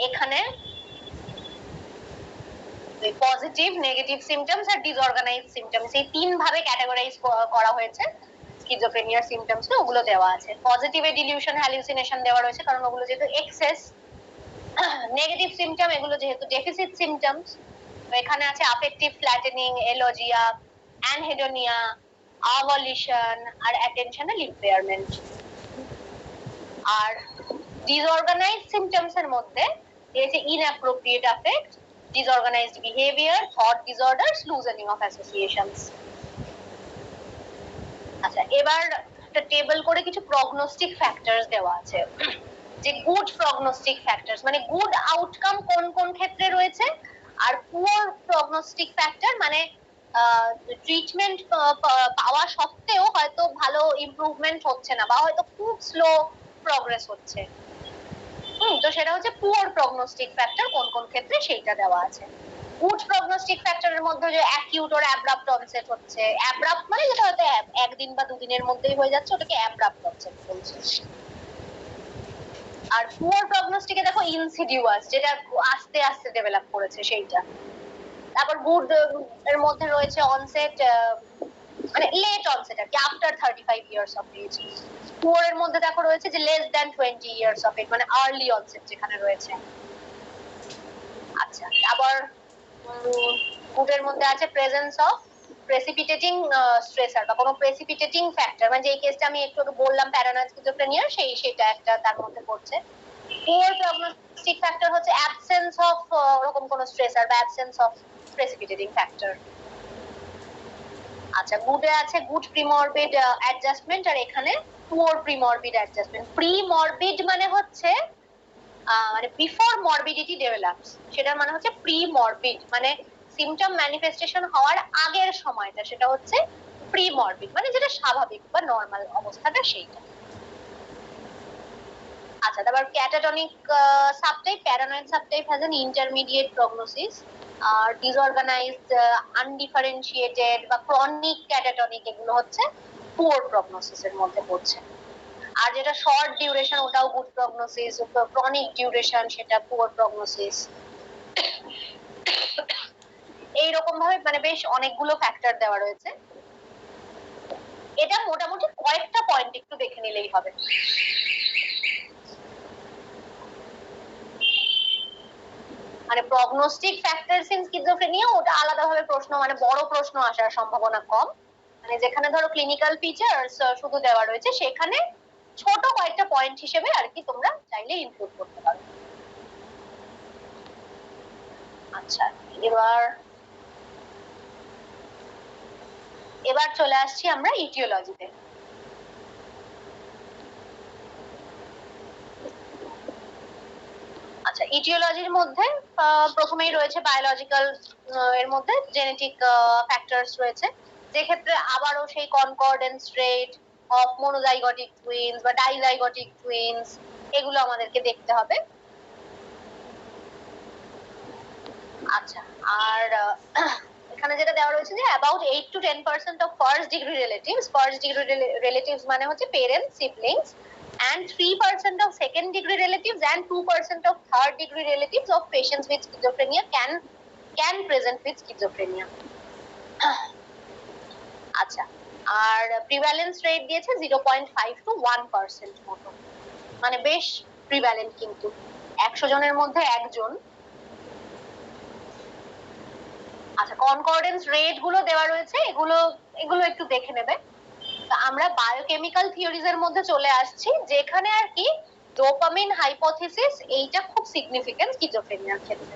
এখানে পজিটিভ, নেগেটিভ সিমটমস আর ডিসঅর্গানাইজড সিমটমস, এই তিন ভাবে ক্যাটাগরাইজ করা হয়েছে স্কিজোফ্রেনিয়ার সিমটমস, ওগুলো দেওয়া আছে। পজিটিভে ডিলিউশন, হ্যালুসিনেশন দেওয়া রয়েছে, কারণ ওগুলো যেহেতু এক্সেস। নেগেটিভ সিমটম এগুলো যেহেতু ডেফিসিট সিমটমস, এখানে আছে অ্যাফেক্টিভ ফ্ল্যাটেনিং, এলোজিয়া, অ্যানহেডোনিয়া, আভলিশন আর অ্যাটেনশনাল ইমপেয়ারমেন্ট। আর ডিসঅর্গানাইজড সিমটমস এর মধ্যে রয়েছে inappropriate affect, disorganized behavior, thought disorders, loosening of associations। আচ্ছা, এবার একটা টেবল করে কিছু প্রগনোস্টিক ফ্যাক্টরস দেওয়া আছে, যে গুড প্রগনোস্টিক ফ্যাক্টরস মানে গুড আউটকাম কোন কোন ক্ষেত্রে রয়েছে, আর পুয়ার প্রগনোস্টিক ফ্যাক্টর মানে ট্রিটমেন্ট পাওয়া সত্ত্বেও হয়তো ভালো ইমপ্রুভমেন্ট হচ্ছে না, বা হয়তো খুব স্লো প্রগ্রেস হচ্ছে। তো সেটা হচ্ছে পুয়ার প্রগনোস্টিক ফ্যাক্টর কোন কোন ক্ষেত্রে সেইটা দেওয়া আছে। গুড প্রগনোস্টিক ফ্যাক্টরের মধ্যে যে অ্যাকিউট অর অ্যাব্রাপ্ট অনসেট হচ্ছে, অ্যাব্রাপ্ট মানে যেটা হয়তো একদিন বা দুদিনের মধ্যেই হয়ে যাচ্ছে, ওটাকে অ্যাব্রাপ্ট অনসেট বলছে। আর পুয়ার প্রগনোস্টিকে দেখো ইনসিডিউয়াস, যেটা আস্তে আস্তে ডেভেলপ করেছে সেইটা। তারপর গুড এর মধ্যে রয়েছে অনসেট মানে লেট অনসেট আর কি, after 35 years of age. Poor এর মধ্যে দেখো রয়েছে যে less than 20 years of age, মানে আর্লি অনসেট যেখানে রয়েছে। আচ্ছা, আবার গুডের মধ্যে আছে প্রেজেন্স অফ প্রেসিপিটেটিং স্ট্রেসার বা কোনো প্রেসিপিটেটিং ফ্যাক্টর, মানে যে কেসটা আমি একটু বললাম প্যারানয়েড স্কিজোফ্রেনিয়া, সেটা একটা তার মধ্যে পড়ছে। পুয়ার প্রগনোস্টিক ফ্যাক্টর হচ্ছে অ্যাবসেন্স অফ ওরকম কোনো স্ট্রেসার বা অ্যাবসেন্স অফ প্রেসিপিটেটিং ফ্যাক্টর। আচ্ছা, গুডে আছে গুড প্রিমরবিড অ্যাডজাস্টমেন্ট, আর এখানে পুয়ার প্রিমরবিড অ্যাডজাস্টমেন্ট। প্রিমরবিড মানে হচ্ছে মানে বিফোর মরবিডিটি ডেভেলপস, সেটার মানে হচ্ছে প্রিমরবিড, মানে সিমটম ম্যানিফেস্টেশন হওয়ার আগের সময়টা, সেটা হচ্ছে প্রিমরবিড, মানে যেটা স্বাভাবিক বা নরমাল অবস্থাটা সেইটা। আচ্ছা, তারপর catatonic subtype, paranoid subtype has an intermediate prognosis, আর ডিসঅর্গানাইজড, আনডিফারেন্সিয়েটেড বা ক্রনিক ক্যাটাটনিক, এগুলো হচ্ছে পুয়ার প্রগনোসিসের মধ্যে পড়ছে। আর যেটা শর্ট ডিউরেশন ওটাও গুড প্রগনোসিস, ক্রনিক ডিউরেশন সেটা পুয়ার প্রগনোসিস। এইরকম ভাবে মানে বেশ অনেকগুলো ফ্যাক্টর দেওয়া রয়েছে। এটা মোটামুটি কয়েকটা পয়েন্ট একটু দেখে নিলেই হবে। মানে প্রগনোস্টিক ফ্যাক্টরস ইন স্কিজোফ্রেনিয়া ওটা আলাদাভাবে প্রশ্ন, মানে বড় প্রশ্ন আসার সম্ভাবনা কম। মানে যেখানে ধরো ক্লিনিক্যাল ফিচার্স শুধু দেওয়া রয়েছে, সেখানে ছোট কয়েকটা পয়েন্ট হিসেবে আর কি তোমরা চাইলে ইনক্লুড করতে পারো। আচ্ছা, এবার চলে আসছি আমরা ইটিওলজিতে। আচ্ছা, ইটিওলজির মধ্যে প্রথমেই রয়েছে বায়োলজিক্যাল, এর মধ্যে জেনেটিক ফ্যাক্টরস রয়েছে, যে ক্ষেত্রে আবারও সেই কনকর্ডেন্স রেট অফ মোনোজাইগটিক টুইনস বা ডাইজাইগটিক টুইনস এগুলো আমাদেরকে দেখতে হবে। আচ্ছা, আর এখানে যেটা দেওয়া রয়েছে যে about 8 to 10% of first degree relatives মানে হচ্ছে parents, siblings, and 3% of second degree relatives and 2% of third degree relatives of patients with schizophrenia can present with schizophrenia. আচ্ছা, আর প্রিভ্যালেন্স রেট দিয়েছে 0.5 to 1% মতো, মানে বেশ প্রিভ্যালেন্ট, কিন্তু 100 জনের মধ্যে একজন। আচ্ছা, কনকর্ডেন্স রেট গুলো দেওয়া রয়েছে, এগুলো একটু দেখে নেবে। আমরা বায়োকেমিক্যাল থিওরিজ এর মধ্যে চলে আসছি, যেখানে আর কি ডোপামিন হাইপোথিসিস এইটা খুব সিগনিফিকেন্ট স্কিজোফ্রেনিয়ার ক্ষেত্রে।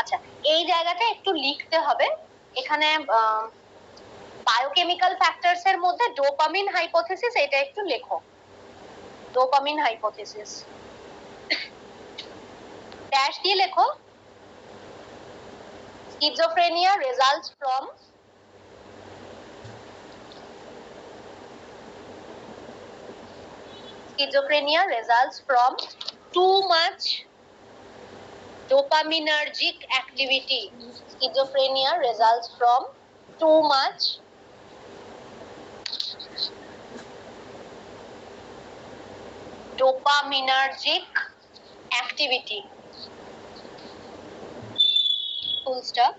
আচ্ছা, এই জায়গাটা একটু লিখতে হবে এখানে, বায়োকেমিক্যাল ফ্যাক্টরস এর মধ্যে ডোপামিন হাইপোথিসিস এটা একটু লেখো, ডোপামিন হাইপোথিসিস ড্যাশ দিয়ে লেখো। Schizophrenia results from too much dopaminergic activity. Schizophrenia results from too much dopaminergic activity. Full stop.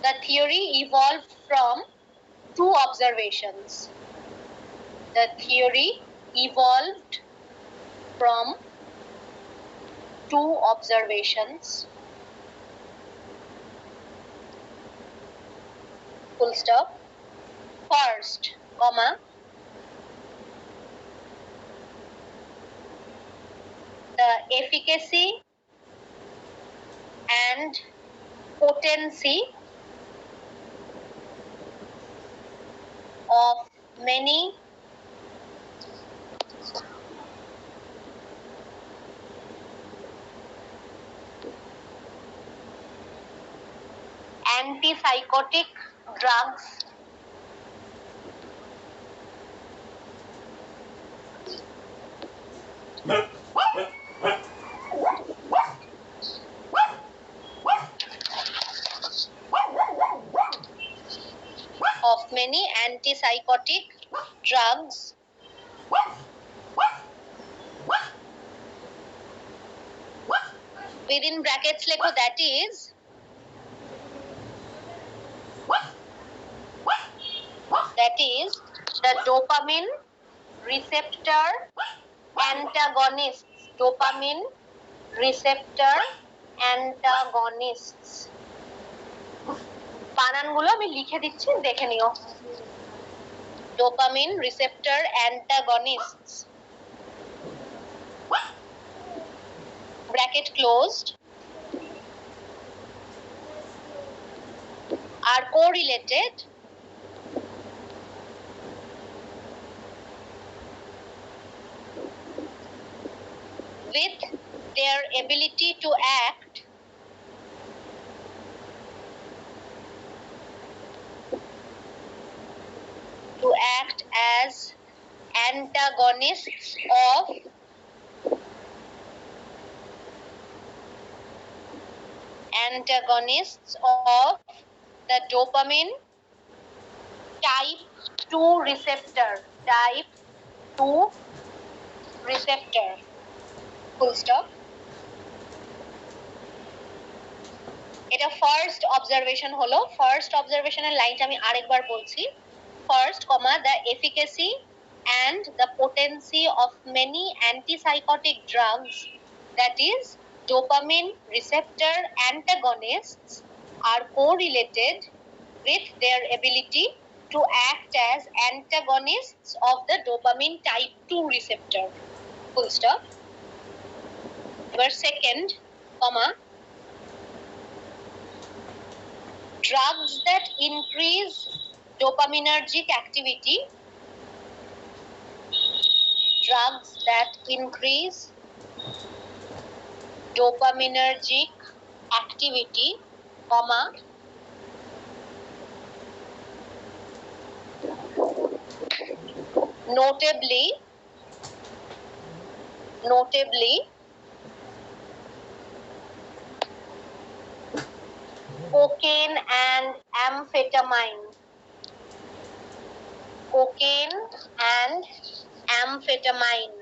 The theory evolved from two observations. The theory evolved from two observations. Full stop. First, comma, the efficacy and potency of many antipsychotic drugs within brackets lekho, that is the dopamine receptor antagonists. Dopamine receptor antagonists. বানানগুলো আমি লিখে দিচ্ছি, দেখে নিও। Dopamine receptor antagonists, bracket closed, are correlated with their ability to act as antagonists of the dopamine type 2 receptor. Full stop. এটা first observation হলো। First অবজারভেশনের লাইনটা আমি আরেকবার বলছি। First, comma, the efficacy and the potency of many antipsychotic drugs, that is dopamine receptor antagonists, are correlated with their ability to act as antagonists of the dopamine type 2 receptor. Full stop. Second, comma, drugs that increase dopaminergic activity drugs that increase dopaminergic activity, comma, notably cocaine and amphetamine. Cocaine and amphetamine.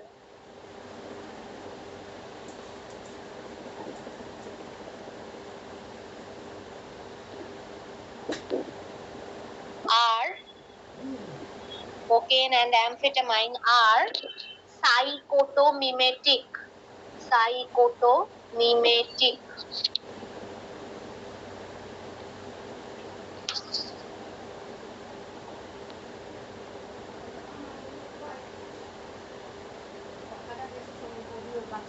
Cocaine and amphetamine are psychotomimetic. Psychotomimetic.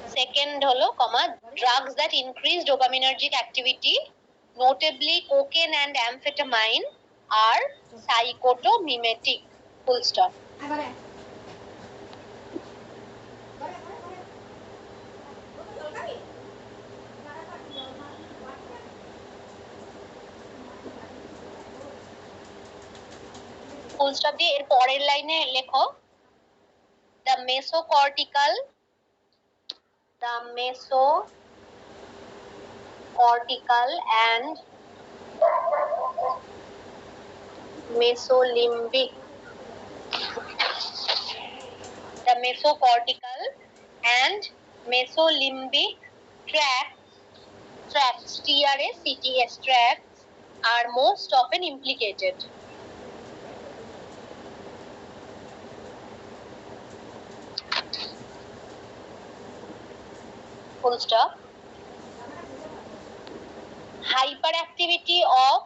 Second holo, comma, drugs that increase dopaminergic activity, notably cocaine and amphetamine, are psychotomimetic. Full stop. Full stop দিয়ে এর পরের লাইনে লেখো the mesocortical and mesolimbic tracts tracts are most often implicated. Full stop. Hyperactivity of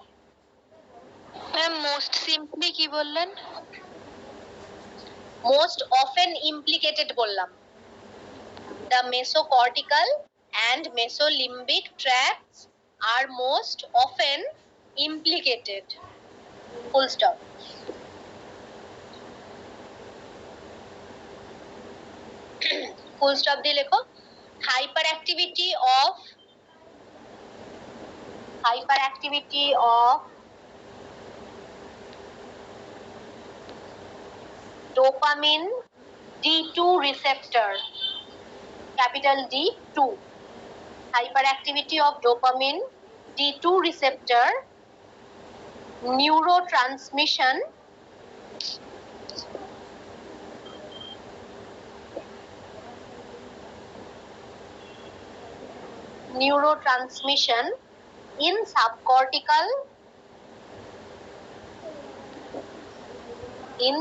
most simply কি বললেন? Most often implicated বললাম। The mesocortical and mesolimbic tracts are most often implicated. Full stop. Full stop দিয়ে লেখো hyperactivity of dopamine D2 receptor, capital D2. Hyperactivity of dopamine D2 receptor neurotransmission in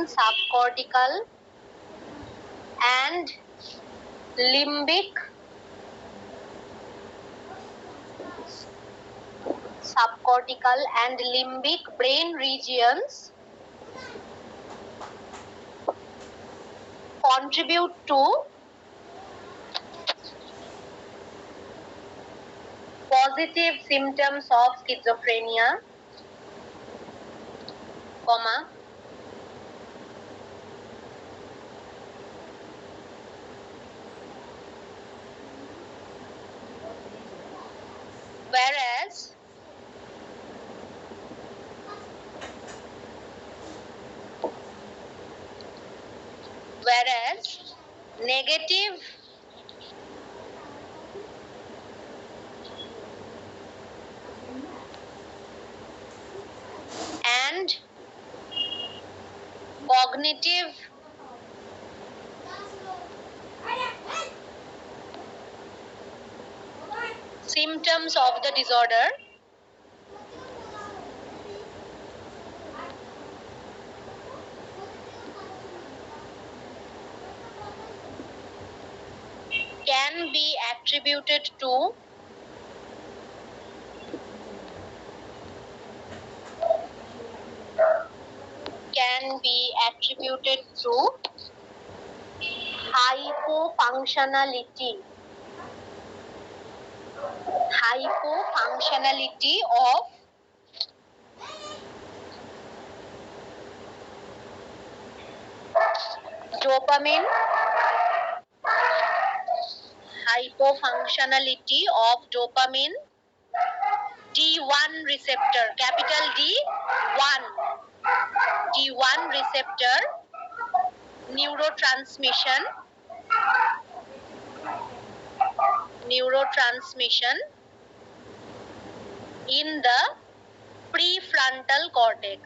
subcortical and limbic brain regions contribute to positive symptoms of schizophrenia, comma, whereas negative and cognitive symptoms of the disorder can be attributed to hypofunctionality of dopamine hypofunctionality of dopamine D1 receptor, capital D1 receptor neurotransmission in the prefrontal cortex.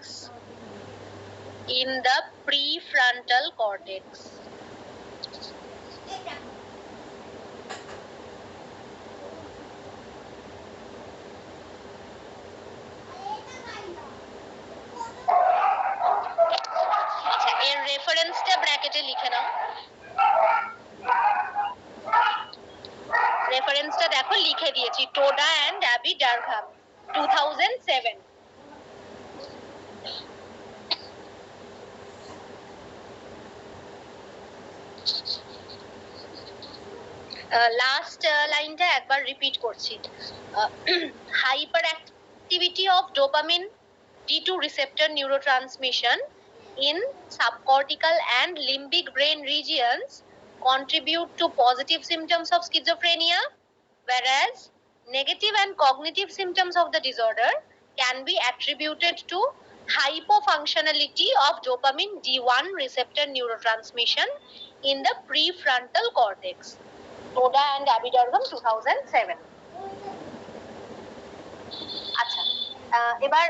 আচ্ছা, এর রেফারেন্সটা ব্র্যাকেটে লিখে নাও। রেফারেন্সটা দেখো লিখে দিয়েছি, Toda and Abby ডারঘাম 2007। Last লাইনটা একবার repeat করছি। Hyper activity of dopamine D2 receptor neurotransmission in subcortical and limbic brain regions contribute to positive symptoms of schizophrenia, whereas negative and cognitive symptoms of the disorder can be attributed to hypofunctionality of dopamine D1 receptor neurotransmission in the prefrontal cortex. Toda and Abidargam 2007. আচ্ছা, এবার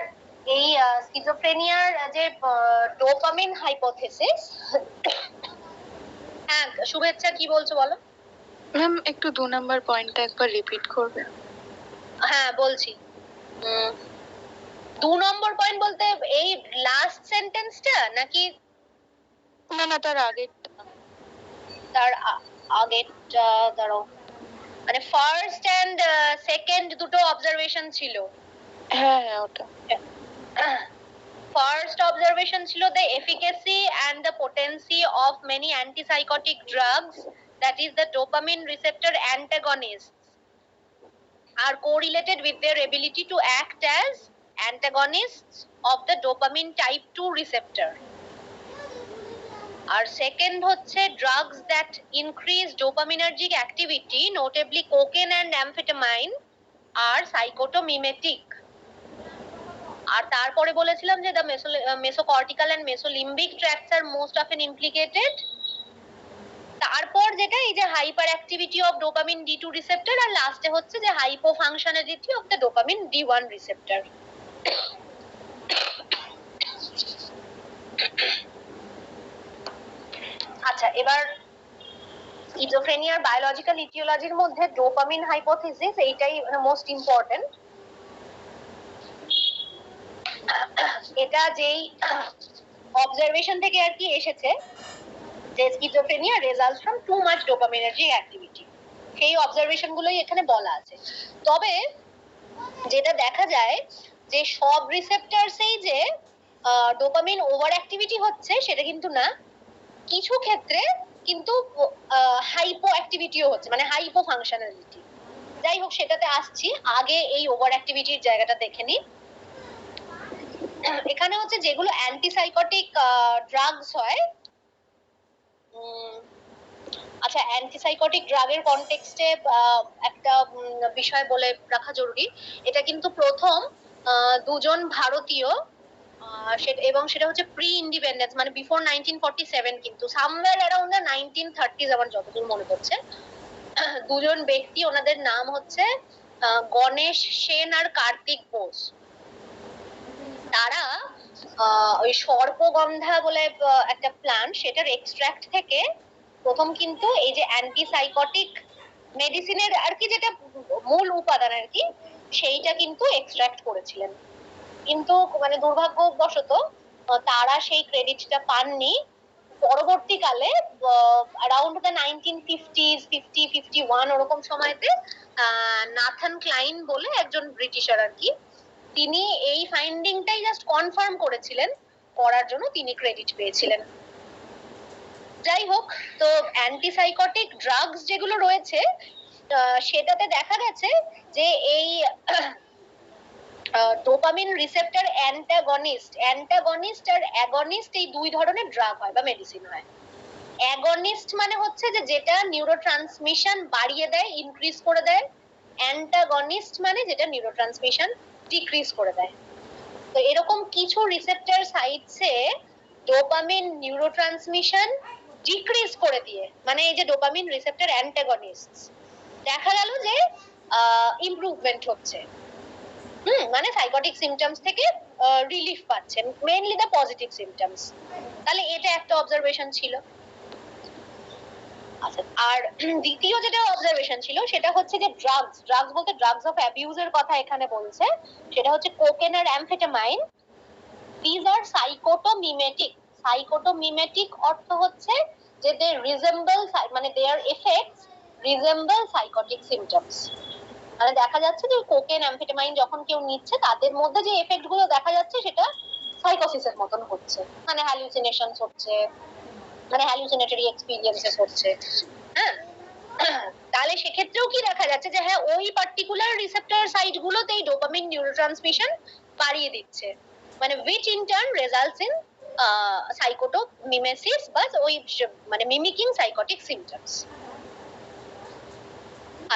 এই স্কিজোফ্রেনিয়ার যে dopamine hypothesis, হ্যাঁ শুভেচ্ছা কি বলছো বলো। Ma'am একটু 2 নাম্বার পয়েন্টটা একবার রিপিট করবে? হ্যাঁ বলছি। 2 নম্বর পয়েন্ট বলতে এই লাস্ট সেন্টেন্সটা নাকি না তার আগেরটা? তার আগেরটা ধরো, মানে ফার্স্ট এন্ড সেকেন্ড দুটো অবজারভেশন ছিল। হ্যাঁ ওটা। First observation ছিল the efficacy and the potency of many antipsychotic drugs, that is the dopamine receptor antagonists, are correlated with their ability to act as antagonists of the dopamine type 2 receptor. R second হচ্ছে drugs that increase dopaminergic activity, notably cocaine and amphetamine, are psychotomimetic. আর তারপরে বলেছিলাম যে the mesocortical and mesolimbic tracts are most often implicated. তারপর যেটা এই যে hyper activity of dopamine D2 receptor, আর লাস্টে হচ্ছে যে hypofunctionality of the dopamine D1 receptor. আচ্ছা, এবার স্কিজোফ্রেনিয়ার বায়োলজিক্যাল ইটিওলজির মধ্যে ডোপামিন হাইপোথিসিস এইটাই মোস্ট ইম্পর্টেন্ট। এটা যেই অবজারভেশন থেকে আর কি এসেছে যে schizophrenia results from too much dopaminergic activity, সেই অবজারভেশন গুলোই এখানে বলা আছে। তবে যেটা দেখা যায় যে সব রিসেপ্টরসেই যে ডোপামিন ওভার অ্যাক্টিভিটি হচ্ছে সেটা কিন্তু না, কিছু ক্ষেত্রে কিন্তু হাইপো অ্যাক্টিভিটিও হচ্ছে, মানে হাইপো ফাংশনালিটি। যাই হোক সেটাতে আসছি, আগে এই ওভার অ্যাক্টিভিটির জায়গাটা দেখে নিই। এখানে হচ্ছে যেগুলো অ্যান্টিসাইকোটিক ড্রাগস হয়, আচ্ছা অ্যান্টিসাইকোটিক ড্রাগের কনটেক্সটে একটা বিষয় বলে রাখা জরুরি। এটা কিন্তু প্রথম দুজন ভারতীয়, এবং সেটা হচ্ছে প্রি ইন্ডিপেন্ডেন্স, মানে বিফোর 1947, কিন্তু সামওয়্যার অ্যারাউন্ড দ্য 1930s আমার যতদূর মনে পড়ছে। দুজন ব্যক্তি, ওনাদের নাম হচ্ছে গণেশ সেন আর কার্তিক বোস। তারা ওই সর্পগন্ধা বলে একটা প্ল্যান্ট, সেটার এক্সট্রাক্ট থেকে প্রথম কিন্তু এই যে অ্যান্টিসাইকোটিক মেডিসিনের আর কি যেটা মূল উপাদান আর কি, সেইটা কিন্তু এক্সট্রাক্ট করেছিলেন। কিন্তু মানে দুর্ভাগ্যবশত তারা সেই ক্রেডিটটা পাননি। পরবর্তীকালে অ্যারাউন্ড দ্য 1950s 50-51 ওরকম সময়তে নাথান ক্লাইন বলে একজন ব্রিটিশার আর কি, তিনি এই ফাইন্ডিংটাই জাস্ট কনফার্ম করেছিলেন, করার জন্য তিনি ক্রেডিট পেয়েছিলেন। যাই হোক, তো অ্যান্টিসাইকোটিক ড্রাগস যেগুলো রয়েছে সেটাতে দেখা গেছে যে এই ডোপামিন রিসেপ্টর অ্যান্টাগনিস্ট আর অ্যাগনিস্ট এই দুই ধরনের ড্রাগ হয় বা মেডিসিন হয়। অ্যাগনিস্ট মানে হচ্ছে যে যেটা নিউরোট্রান্সমিশন বাড়িয়ে দেয়, ইনক্রিজ করে দেয়। অ্যান্টাগনিস্ট মানে যেটা নিউরোট্রান্সমিশন ডিক্রিজ করে দেয়। তো এরকম কিছু রিসেপ্টর সাইটসে ডোপামিন নিউরোট্রান্সমিশন ডিক্রিজ করে দিয়ে, মানে এই যে ডোপামিন রিসেপ্টর অ্যান্টাগনিস্ট, দেখা গেল যে ইমপ্রুভমেন্ট হচ্ছে। মানে সাইকোটিক সিমটমস থেকে রিলিফ পাচ্ছেন, মেইনলি দ্য পজিটিভ সিমটমস। তাহলে এটা একটা অবজারভেশন ছিল। আচ্ছা, আর দ্বিতীয় যেটা অবজারভেশন ছিল সেটা হচ্ছে যে ড্রাগস বলতে ড্রাগস অফ অ্যাবিউজের কথা এখানে বলছে। সেটা হচ্ছে কোকেন আর অ্যামফেটামাইন। These are সাইকোটোমিমেটিক। সাইকোটোমিমেটিক অর্থ হচ্ছে যে দে রিজেম্বল, মানে দেয়ার এফেক্টস রিজেম্বল সাইকোটিক সিমটমস। মানে দেখা যাচ্ছে যে কোকেন অ্যামফেটামাইন যখন কেউ নিচ্ছে তাদের মধ্যে যে এফেক্ট গুলো দেখা যাচ্ছে সেটা সাইকোসিসের মতন হচ্ছে, মানে হ্যালুসিনেশনস হচ্ছে, মানে হ্যালুসিনেটরি এক্সপেরিয়েন্সেস হচ্ছে। হ্যাঁ, তাহলে সেক্ষেত্রেও কি দেখা যাচ্ছে যে হ্যাঁ ওই পার্টিকুলার রিসেপ্টর সাইট গুলোতেই ডোপামিন নিউরোট্রান্সমিশন বাড়িয়ে দিচ্ছে, মানে which in turn results in সাইকোটোমিমেসিস বা ওই মানে মিমিকিং সাইকোটিক সিমটমস।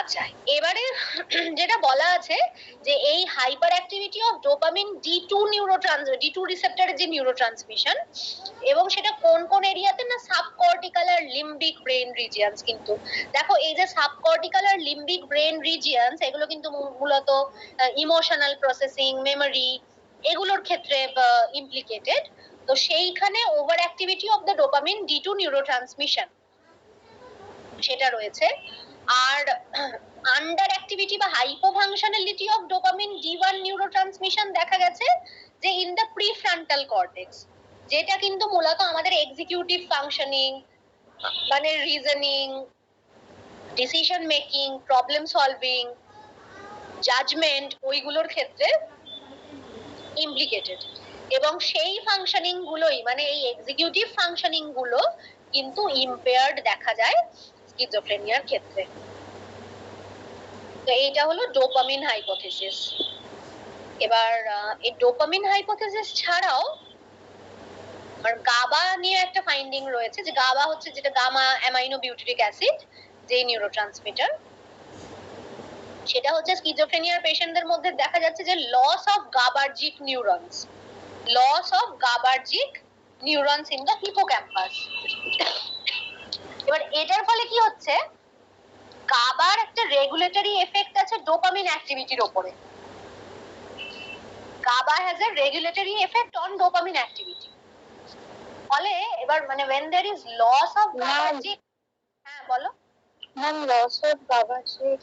আচ্ছা, এবারে যেটা বলা আছে যে এই hyper activity of dopamine D two রিসেপ্টরের যে নিউরোট্রান্সমিশন, এবং সেটা কোন কোন এরিয়াতে না, সাবকর্টিক্যাল আর লিম্বিক ব্রেন রিজিয়নস। কিন্তু দেখো এই যে সাবকর্টিক্যাল আর লিম্বিক ব্রেন রিজিয়নস, এগুলো কিন্তু মূলত ইমোশনাল প্রসেসিং, মেমোরি, এগুলোর ক্ষেত্রে ইমপ্লিকেটেড। তো সেইখানে over activity of the dopamine D two neurotransmission সেটা রয়েছে। আর আন্ডার অ্যাক্টিভিটি বা hypofunctionality of dopamine D one neurotransmission দেখা গেছে যে ইন দ্য প্রিফ্রন্টাল কর্টেক্স, যেটা কিন্তু মূলত আমাদের এক্সিকিউটিভ ফাংশনিং, মানে reasoning, decision making, problem solving, judgement, ওইগুলোর ক্ষেত্রে ইমপ্লিকেটেড। এবং সেই ফাংশনিং গুলোই, মানে এই এক্সিকিউটিভ ফাংশনিং গুলো কিন্তু ইম্পেয়ার্ড দেখা যায় স্কিজোফ্রেনিয়ার ক্ষেত্রে। তো এইটা হলো ডোপামিন হাইপোথিসিস। এবার এই ডোপামিন হাইপোথিসিস ছাড়াও আর গাবা নিয়ে একটা ফাইন্ডিং রয়েছে, যে গাবা হচ্ছে যেটা গামা অ্যামাইনো বিউটিরিক অ্যাসিড, যে নিউরোট্রান্সমিটার, সেটা হচ্ছে স্কিজোফ্রেনিয়ার পেশেন্টদের মধ্যে দেখা যাচ্ছে যে loss of GABAergic neurons, loss of GABAergic neurons in the hippocampus. এবার এটার ফলে কি হচ্ছে, গাবার একটা রেগুলেটরি এফেক্ট আছে ডোপামিন অ্যাক্টিভিটির উপরে। GABA has a regulatory effect on dopamine activity. ফলে এবার মানে when there is loss of GABAergic, হ্যাঁ বলো ma'am, loss of GABAergic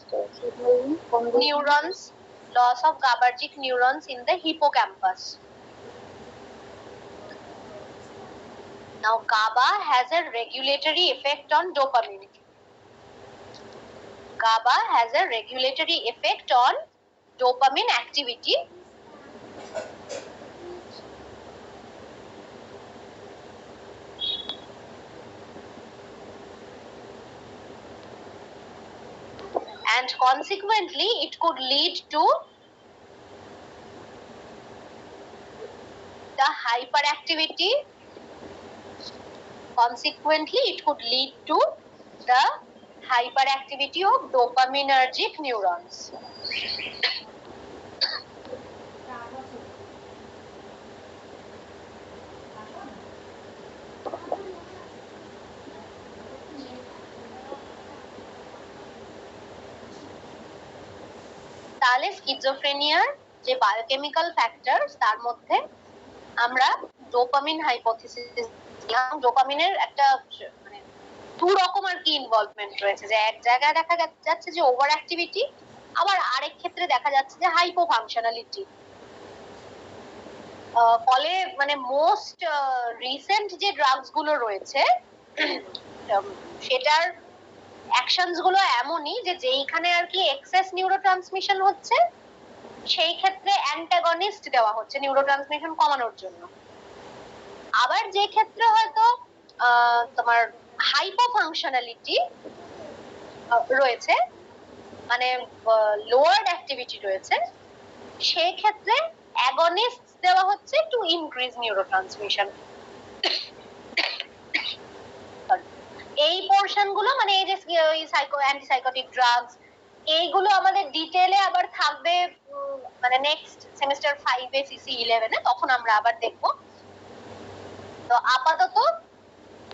neurons, loss of GABAergic neurons in the hippocampus. Now GABA has a regulatory effect on dopamine. GABA has a regulatory effect on dopamine activity. And consequently it could lead to the hyperactivity. Consequently it could lead to the hyperactivity of dopaminergic neurons. তাহলে স্কিজোফ্রেনিয়ার যে biochemical factors, তার মধ্যে আমরা dopamine hypothesis, ডোপামিনের একটা মানে দু রকম আর কি ইনভলভমেন্ট রয়েছে, যে এক জায়গায় দেখা যাচ্ছে যে ওভার অ্যাক্টিভিটি, আবার আরেক ক্ষেত্রে দেখা যাচ্ছে যে হাইপো ফাংশনালিটি। ফলে মানে মোস্ট রিসেন্ট যে ড্রাগস গুলো রয়েছে সেটার অ্যাকশনস গুলো এমনই যে যেইখানে আর কি এক্সেস নিউরোট্রান্সমিশন হচ্ছে সেই ক্ষেত্রে অ্যান্টাগনিস্ট দেওয়া হচ্ছে নিউরোট্রান্সমিশন কমানোর জন্য। আবার যে ক্ষেত্রে হয়তো তোমার হাইপো ফাংশনালিটি রয়েছে, মানে লোয়ার্ড অ্যাক্টিভিটি রয়েছে, সেই ক্ষেত্রে অ্যাগনিস্ট দেওয়া হচ্ছে টু ইনক্রিজ নিউরোট্রান্সমিশন। এই পোরশন গুলো মানে এই যে ওই অ্যান্টিসাইকোটিক ড্রাগস এইগুলো আমাদের ডিটেইলে আবার থাকবে মানে নেক্সট সেমিস্টার 5 এ সিসি 11 এ, তখন আমরা আবার দেখব। তো আপাতত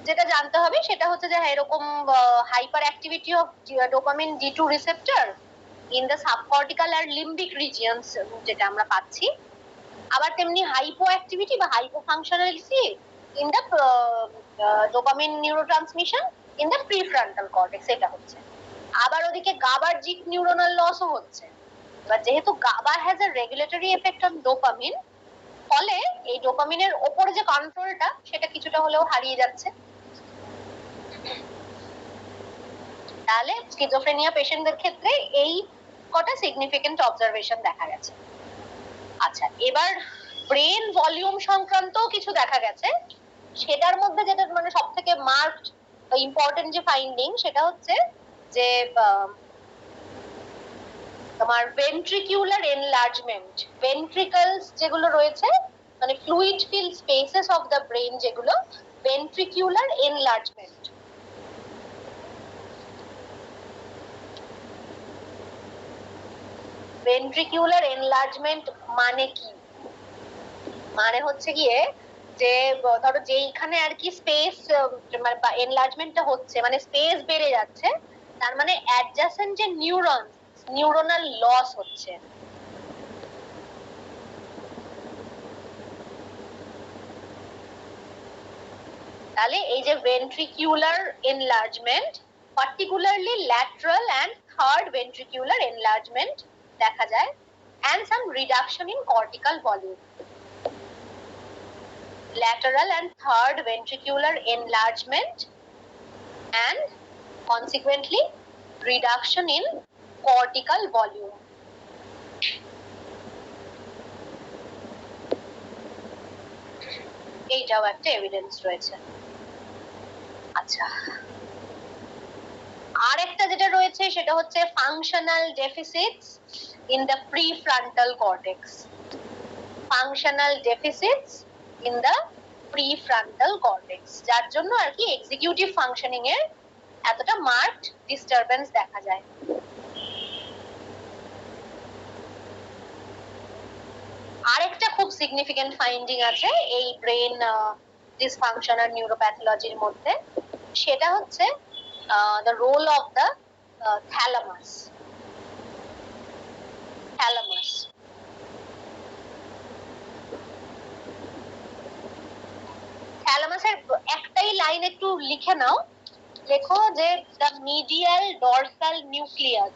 যেটা জানতে হবে সেটা হচ্ছে যে এরকম hyper activity of dopamine D2 receptor in the subcortical আর লিম্বিক রিজিয়নস যেটা আমরা পাচ্ছি, আবার তেমনি হাইপো অ্যাক্টিভিটি বা hypo functionality in the dopamine neurotransmission in the prefrontal cortex এটা হচ্ছে। আবার ওদিকে গাবার্জিক নিউরোনাল লসও হচ্ছে। এবার যেহেতু GABA has a regulatory effect on dopamine, ফলে এই ডোপামিনের ওপরে যে কন্ট্রোলটা সেটা কিছুটা হলেও হারিয়ে যাচ্ছে। তাহলে স্কিজোফ্রেনিয়া পেশেন্টদের ক্ষেত্রে এই কটা সিগনিফিকেন্ট অবজারভেশন দেখা গেছে। আচ্ছা, এবার ব্রেন ভলিউম সংক্রান্ত কিছু দেখা গেছে। সেটার মধ্যে যেটা মানে সবথেকে মার্কড ইম্পর্টেন্ট যে ফাইন্ডিং সেটা হচ্ছে যে তোমার ভেন্ট্রিকিউলার এনলার্জমেন্ট, ভেন্ট্রিকলস যেগুলো রয়েছে মানে fluid fill spaces of the brain, যেগুলো ভেন্ট্রিকিউলার এনলার্জমেন্ট। ভেন্ট্রিকিউলার এনলার্জমেন্ট মানে কি? মানে হচ্ছে গিয়ে যে ধরো যেইখানে আর কি স্পেস মানে এনলার্জমেন্টটা হচ্ছে মানে স্পেস বেড়ে যাচ্ছে, তার মানে অ্যাডজাসেন্ট যে নিউরোনাল লস হচ্ছে। তাহলে এই যে ventricular enlargement, particularly lateral and third ventricular enlargement দেখা যায়, and some reduction in cortical volume. Lateral and third ventricular enlargement and consequently reduction in cortical volume. এইটাও একটা এভিডেন্স রয়েছে। আচ্ছা, আর একটা যেটা রয়েছে সেটা হচ্ছে functional ডেফিসিটস in the prefrontal cortex. Functional deficits in the prefrontal cortex, যার জন্য আর কি এক্সিকিউটিভ ফাংশনিং এর এতটা মার্কড ডিস্টারবেন্স দেখা যায়। আরেকটা খুব সিগনিফিকেন্ট ফাইন্ডিং আছে এই ব্রেন ডিসফাংশন আর নিউরোপ্যাথোলজির মধ্যে, সেটা হচ্ছে the role of the thalamus. থ্যালামাসের একটাই লাইন একটু লিখে নাও, লেখো যে the medial dorsal nucleus,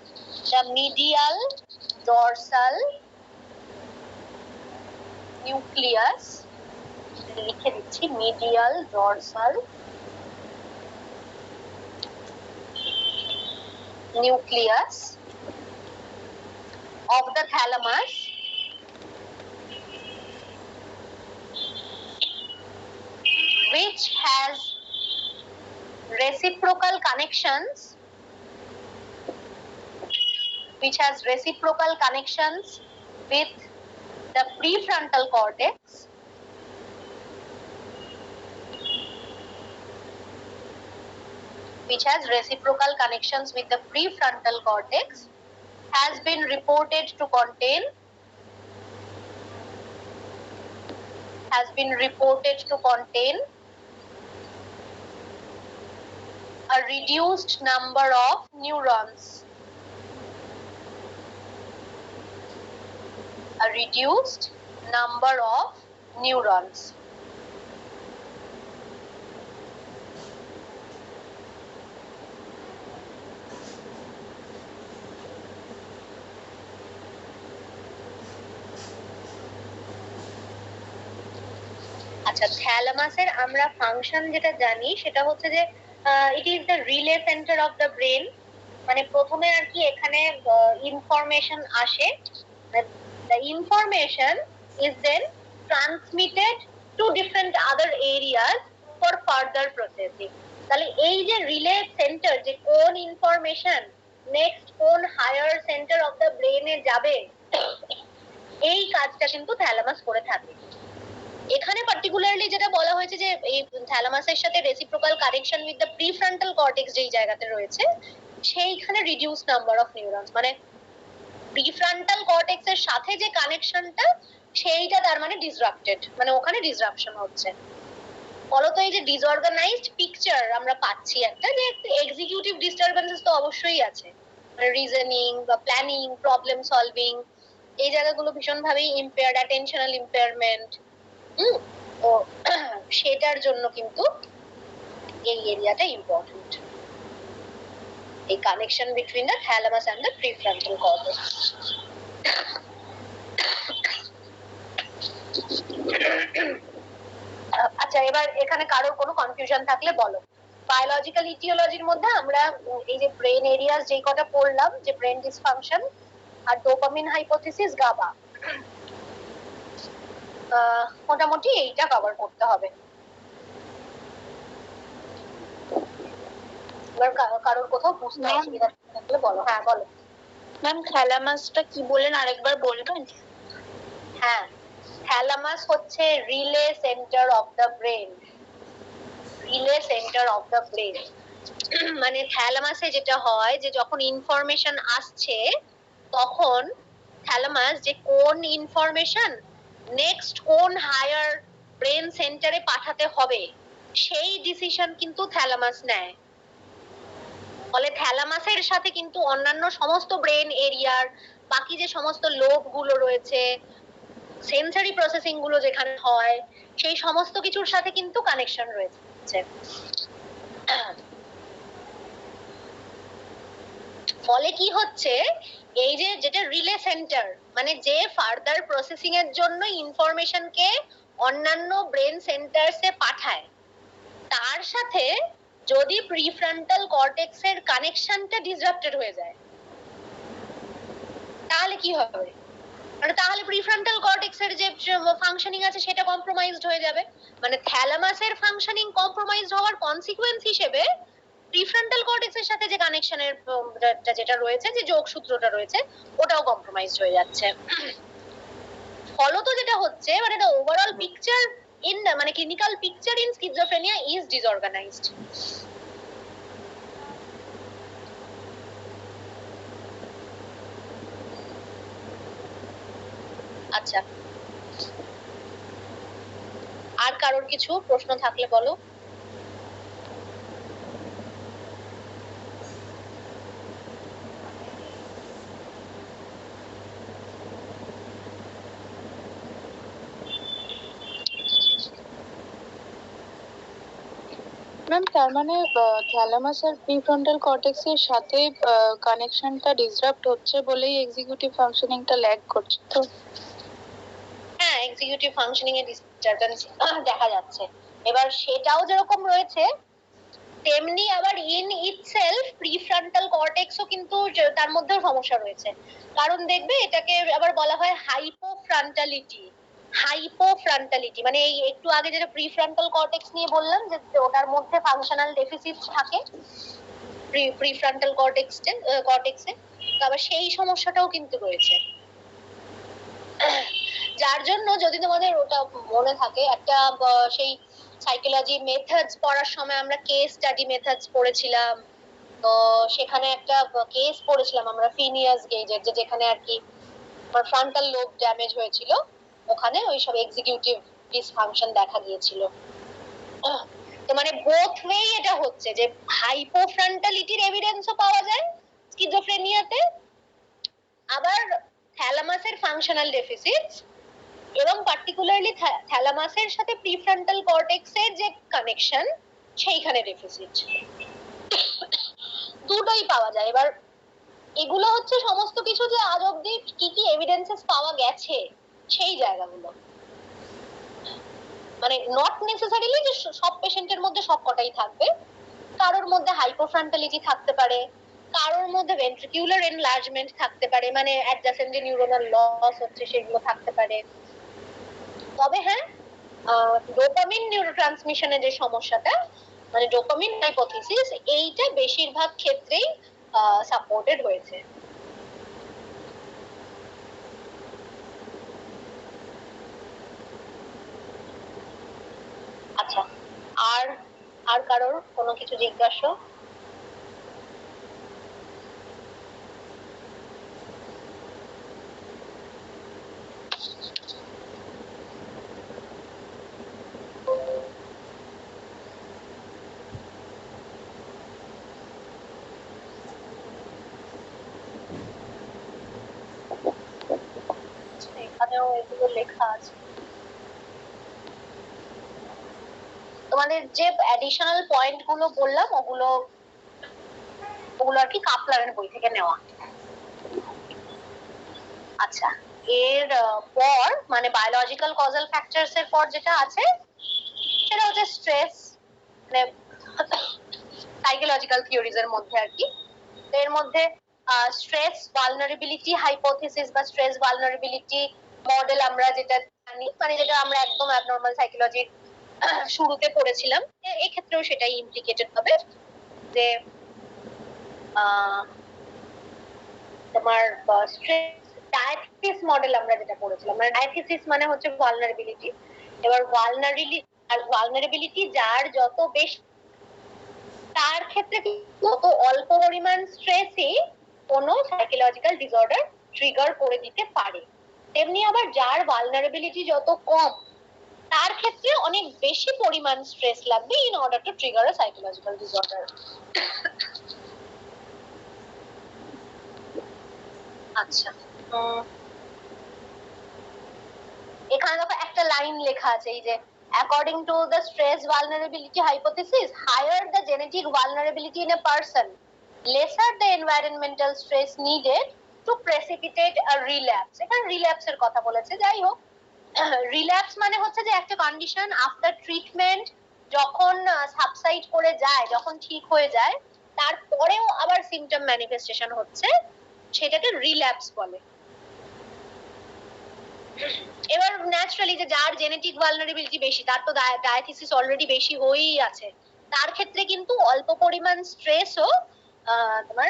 the medial dorsal nucleus, লিখে দিচ্ছি medial dorsal nucleus of the thalamus which has reciprocal connections with the prefrontal cortex has been reported to contain a reduced number of neurons. আচ্ছা, থ্যালামাসের আমরা function যেটা জানি সেটা হচ্ছে যে it is the relay centre of the brain, মানে প্রথমে আর কি এখানে ইনফরমেশন আসে, the information is then transmitted to different other areas for further processing. তাহলে এই যে রিলে সেন্টার, যে কোন ইনফরমেশন নেক্সট কোন হায়ার সেন্টার অফ দ্য ব্রেনে যাবে, এই কাজটা কিন্তু থ্যালামাস করে থাকে। এখানে পার্টিকুলারলি যেটা বলা হয়েছে যে এই থ্যালামাসের সাথে reciprocal connection with the prefrontal cortex যেই জায়গাতে রয়েছে সেইখানে রিডিউস নাম্বার অফ নিউরনস, মানে প্রিফ্রন্টাল কর্টেক্স এর সাথে যে কানেকশনটা সেইটা তার মানে ডিসরাপ্টেড, মানে ওখানে ডিসরাপশন হচ্ছে। ফলত এই যে ডিসঅর্গানাইজড পিকচার আমরা পাচ্ছি একটা, যে এক্সিকিউটিভ ডিস্টারবেন্সেস তো অবশ্যই আছে, মানে রিজনিং বা প্ল্যানিং, প্রবলেম সলভিং, এই জায়গাগুলো ভীষণ ভাবেই ইম্পেয়ার্ড, অ্যাটেনশনাল ইম্পেয়ারমেন্ট। তো সেটার জন্য কিন্তু এই এরিয়াটা ইম্পর্টেন্ট, এই connection between the thalamus and the prefrontal cortex. আচ্ছা, এবার এখানে কারোর কোনো কনফিউশন থাকলে বলো। বায়োলজিক্যাল ইটিওলজির মধ্যে আমরা এই যে ব্রেন এরিয়াস যেই কটা পড়লাম, যে ব্রেন ডিসফাংশন আর ডোপামিন হাইপোথিসিস, গাবা, মোটামুটি এইটা কভার করতে হবে। এবার কারোর কোথাও বুঝতে অসুবিধা থাকলে বলো। হ্যাঁ বলো ম্যাম, থ্যালামাসটা কি বলেন আরেকবার বলবেন? হ্যাঁ, থ্যালামাস হচ্ছে relay centre of the brain, relay centre of the brain. মানে থ্যালামাসে যেটা হয় যে যখন ইনফরমেশন আসছে তখন থ্যালামাস যে কোন ইনফরমেশন নেক্সট কোন হায়ার ব্রেন সেন্টারে পাঠাতে হবে সেই ডিসিশন কিন্তু থ্যালামাস নেয়। ফলে থ্যালামাসের সাথে কিন্তু অন্যান্য সমস্ত ব্রেন এরিয়ার বাকি যে সমস্ত লোব গুলো রয়েছে, সেন্সরি প্রসেসিং গুলো যেখানে হয়, সেই সমস্ত কিছুর সাথে কিন্তু কানেকশন রয়েছে। ফলে কি হচ্ছে, এই যে যেটা রিলে সেন্টার, মানে যে ফার্দার প্রসেসিং এর জন্য ইনফরমেশনকে অন্যান্য ব্রেন সেন্টারসে পাঠায়, তার সাথে যদি প্রিফ্রন্টাল কর্টেক্স এর কানেকশনটা ডিসরাপ্টেড হয়ে যায় তাহলে কি হবে? মানে তাহলে প্রিফ্রন্টাল কর্টেক্স এর যে ফাংশনিং আছে সেটা কম্প্রোমাইজড হয়ে যাবে। মানে থ্যালামাসের ফাংশনিং কম্প্রোমাইজড হওয়ার কনসিকুয়েন্স হিসেবে প্রিফ্রন্টাল কর্টেক্স এর সাথে যে কানেকশনের যেটা রয়েছে, যে যোগসূত্রটা রয়েছে, ওটাও কম্প্রোমাইজড হয়ে যাচ্ছে। ফলত যেটা হচ্ছে, মানে the overall picture in the মানে clinical picture in schizophrenia is disorganized. আচ্ছা, আর কারোর কিছু প্রশ্ন থাকলে বলো। ম্যাম, তার মানে থ্যালামাস আর প্রিফ্রন্টাল কর্টেক্স এর সাথে কানেকশনটা ডিসরাপ্ট হচ্ছে বলেই এক্সিকিউটিভ ফাংশনিংটা ল্যাগ করছে তো? হ্যাঁ, এক্সিকিউটিভ ফাংশনিং এ ডিস্টারবেন্স দেখা যাচ্ছে। এবার সেটাও যেরকম রয়েছে তেমনি আবার ইন ইটসেলফ প্রিফ্রন্টাল কর্টেক্সও কিন্তু তার মধ্যে সমস্যা রয়েছে। কারণ দেখবে এটাকে আবার বলা হয় হাইপোফ্রন্টালিটি। হাইপোফ্রন্টালিটি মানে এই একটু আগে যেটা প্রিফ্রন্টাল কর্টেক্স নিয়ে বললাম যে ওটার মধ্যে ফাংশনাল ডেফিসিট থাকে প্রিফ্রন্টাল কর্টেক্সে, আবার সেই সমস্যাটাও কিন্তু রয়েছে। যার জন্য যদি তোমাদের ওটা মনে থাকে, একটা সেই সাইকোলজি মেথডস পড়ার সময় আমরা কেস স্টাডি মেথডস পড়েছিলাম, তো সেখানে একটা কেস পড়েছিলাম আমরা ফিনিয়াস গেজের, যে যেখানে আর কি ফ্রন্টাল লোব ড্যামেজ হয়েছিল, ওখানে ওই সব এক্সিকিউটিভ ডিসফাংশন দেখা গিয়েছিল। তো মানে বোথ ওয়ে এটা হচ্ছে যে হাইপোফ্রন্টালিটির এভিডেন্সও পাওয়া যায় স্কিজোফ্রেনিয়াতে, আবার থ্যালামাসের ফাংশনাল ডেফিসিটস এবং পার্টিকুলারলি থ্যালামাসের সাথে প্রিফ্রন্টাল কর্টেক্সের যে কানেকশন সেইখানে ডেফিসিট, দুটোই পাওয়া যায়। এবার এগুলো হচ্ছে সমস্ত কিছু যে আজ অব্দি কি কি এভিডেন্সেস পাওয়া গেছে সেই জায়গাগুলো, মানে নট নেসেসারিলি যে সব পেশেন্টের মধ্যে সব কটাই থাকবে। কারোর মধ্যে হাইপোফ্রন্টালিটি থাকতে পারে, কারোর মধ্যে ভেন্ট্রিকিউলার এনলার্জমেন্ট থাকতে পারে, মানে অ্যাডজাসেন্ট যে নিউরোনাল লস হচ্ছে সেগুলো থাকতে পারে। তবে হ্যাঁ, ডোপামিন নিউরোট্রান্সমিশনের যে সমস্যাটা, মানে ডোপামিন হাইপোথিসিস, এইটা বেশিরভাগ ক্ষেত্রেই সাপোর্টেড হয়েছে। আর কারোর কোনো কিছু জিজ্ঞাসা? এখানেও এগুলো লেখা আছে। তোমাদের যে অ্যাডিশনাল পয়েন্ট গুলো বললাম ওগুলো আর কি কাপলারের বই থেকে নেওয়া। আচ্ছা, এর পর মানে বায়োলজিক্যাল কজাল ফ্যাক্টরস এর পর যেটা আছে সেটা হচ্ছে স্ট্রেস, মানে সাইকোলজিক্যাল থিওরিজ এর মধ্যে আর কি। এর মধ্যে স্ট্রেস ভালনারেবিলিটি হাইপোথিসিস বা স্ট্রেস ভালনারেবিলিটি মডেল আমরা যেটা জানি, মানে যেটা আমরা একদম অ্যাবনর্মাল সাইকোলজি শুরুতে পড়েছিলাম, এই ক্ষেত্রেও সেটাই ইমপ্লিকেটেড হবে যে তোমার স্ট্রেস ডায়াথিসিস মডেল আমরা যেটা পড়েছিলাম, মানে ডায়াথিসিস মানে হচ্ছে ভালনারেবিলিটি। এবার ভালনারেবিলিটি যার যত বেশি তার ক্ষেত্রে যত অল্প পরিমাণ স্ট্রেসই কোনো সাইকোলজিক্যাল ডিসঅর্ডার ট্রিগার করে দিতে পারে, তেমনি আবার যার ভালনারেবিলিটি যত কম তার ক্ষেত্রে অনেক বেশি পরিমাণ স্ট্রেস লাগবে in order to trigger a psychological disorder. আচ্ছা, এখানে দেখো একটা লাইন লেখা আছে, এই যে according to the stress vulnerability hypothesis, higher the genetic vulnerability in a person, lesser the environmental stress needed to precipitate a relapse। এখানে রিল্যাপস এর কথা বলেছে। যাই হোক, রিল্যাপস মানে হচ্ছে যে একটা কন্ডিশন আফটার ট্রিটমেন্ট যখন সাবসাইড করে যায়, যখন ঠিক হয়ে যায়, তারপরেও আবার সিমটম ম্যানিফেস্টেশন হচ্ছে, সেটাকে রিল্যাপস বলে। এবার ন্যাচারালি যে যার জেনেটিক ভালনারেবিলিটি বেশি, তার তো ডায়াথিসিস অলরেডি বেশি হয়েই আছে, তার ক্ষেত্রে কিন্তু অল্প পরিমাণ স্ট্রেসও তোমার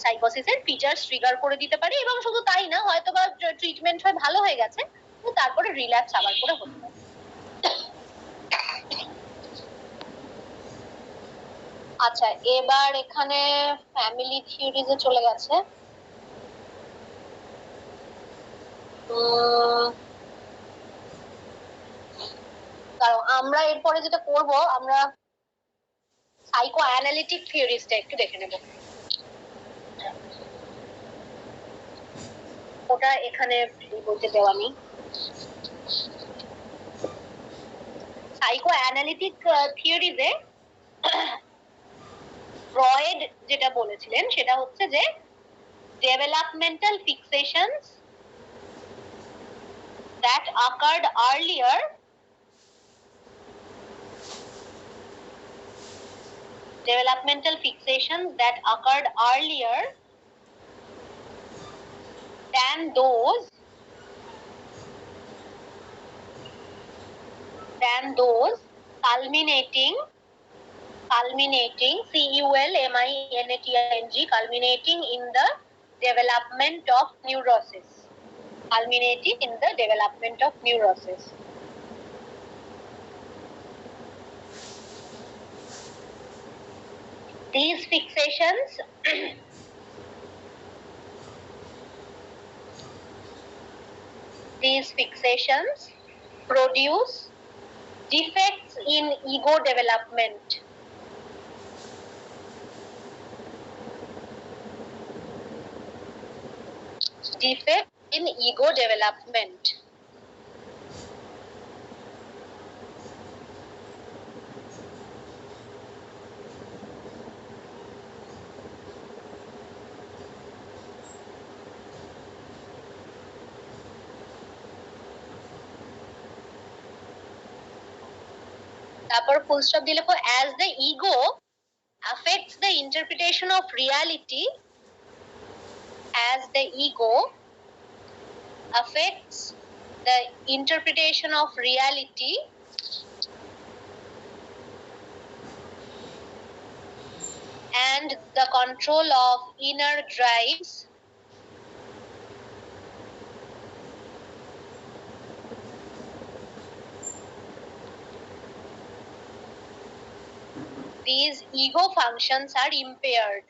সাইকোসিসের ফিচার্স ট্রিগার করে দিতে পারে, এবং শুধু তাই না, হয়তো বা ট্রিটমেন্ট হয় ভালো হয়ে গেছে, কিন্তু তারপরে রিল্যাপস আবার করে হতে পারে। আচ্ছা, এবার এখানে ফ্যামিলি থিওরিজে চলে গেছে। কারণ আমরা এরপরে যেটা করব, আমরা সাইকো অ্যানালিটিক থিওরিজটা একটু দেখে নেব। ওটা এখানে বলতে দেওয়া নেই। সাইকো অ্যানালিটিক থিওরিজে ফ্রয়েড যেটা বলেছিলেন সেটা হচ্ছে যে developmental fixations that occurred earlier than those culminating culminating in the development of neurosis. These fixations produce defects in ego development. তারপর ফুল স্টপ দিয়ে লেখো as the ego affects the interpretation of reality, and the control of inner drives, these ego functions are impaired.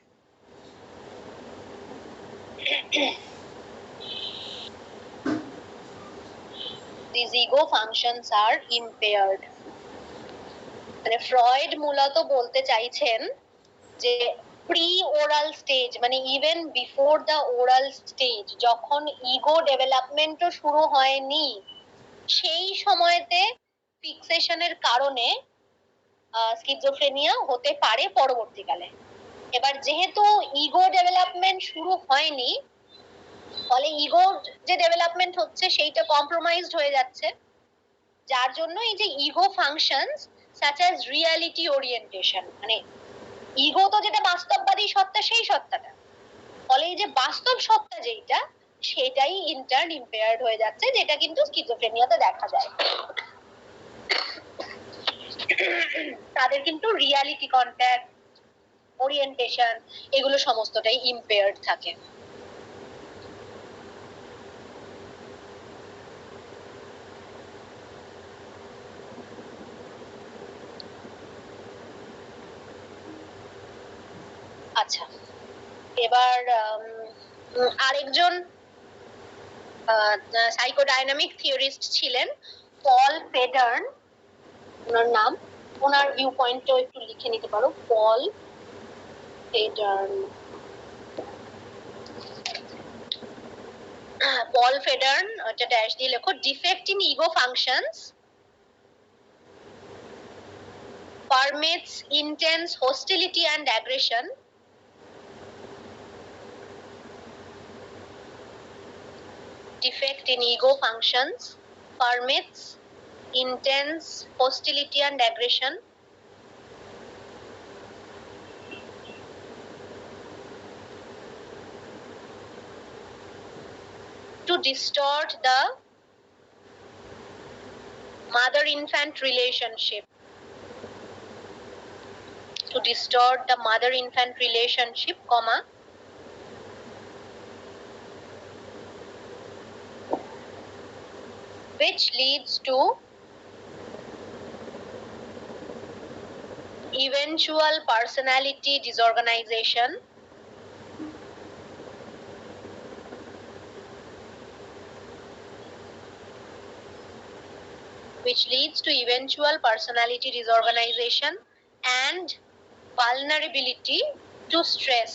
These ego functions are impaired. মানে Freud মূলত বলতে চাইছেন যে pre oral stage মানে even before the oral stage, যখন ego ডেভেলপমেন্টও শুরু হয়নি, সেই সময়তে ফিক্সেশনের কারণে স্কিজোফ্রেনিয়া হতে পারে পরবর্তীকালে। এবার যেহেতু ইগো ডেভেলপমেন্ট শুরু হয়নি, ফলে ইগোর যে ডেভেলপমেন্ট হচ্ছে সেইটা কম্প্রোমাইজড হয়ে যাচ্ছে, যার জন্য এই যে ego functions such as reality orientation, মানে ইগো তো যেটা বাস্তববাদী সত্তা, সেই সত্তাটা, ফলে এই যে বাস্তব সত্তা যেটা, সেটাই ইন্টার্ন ইম্পেয়ার্ড হয়ে যাচ্ছে, যেটা কিন্তু স্কিজোফ্রেনিয়াতে দেখা যায়। তাদের কিন্তু রিয়ালিটি কন্ট্যাক্ট, ওরিয়েন্টেশন, এগুলো সমস্তটাই ইম্পেয়ার্ড থাকে। আচ্ছা, এবার আরেকজন সাইকোডাইনামিক থিওরিস্ট ছিলেন পল ফেডার্ন, ওনার নাম, ওনার ভিউ পয়েন্টও একটু লিখে নিতে পারো, পল ফেডার্ন। পল ফেডার্ন, এটা ড্যাশ দিয়ে লেখো, defect in ego functions permits intense hostility and aggression, defect in ego functions permits intense hostility and aggression, to distort the mother-infant relationship, to distort the mother-infant relationship, comma, which leads to eventual personality disorganization, which leads to eventual personality disorganization and vulnerability to stress.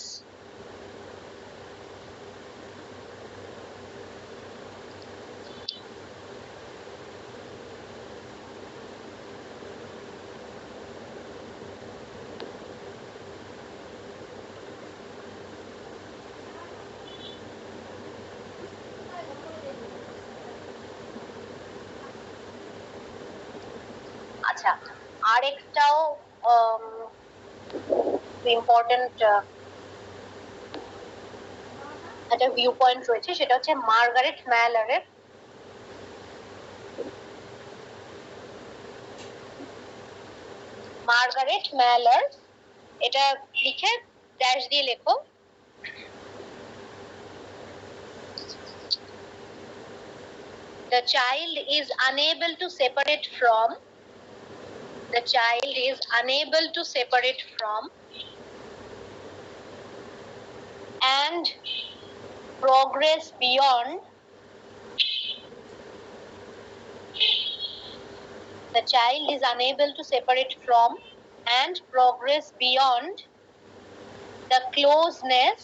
আচ্ছা, আরেকটাও important একটা view point রয়েছে, সেটা হচ্ছে Margaret ম্যালারের। Margaret ম্যালার, এটা লিখে dash দিয়ে লেখো, the child is unable to separate from, the child is unable to separate from and progress beyond, the child is unable to separate from and progress beyond the closeness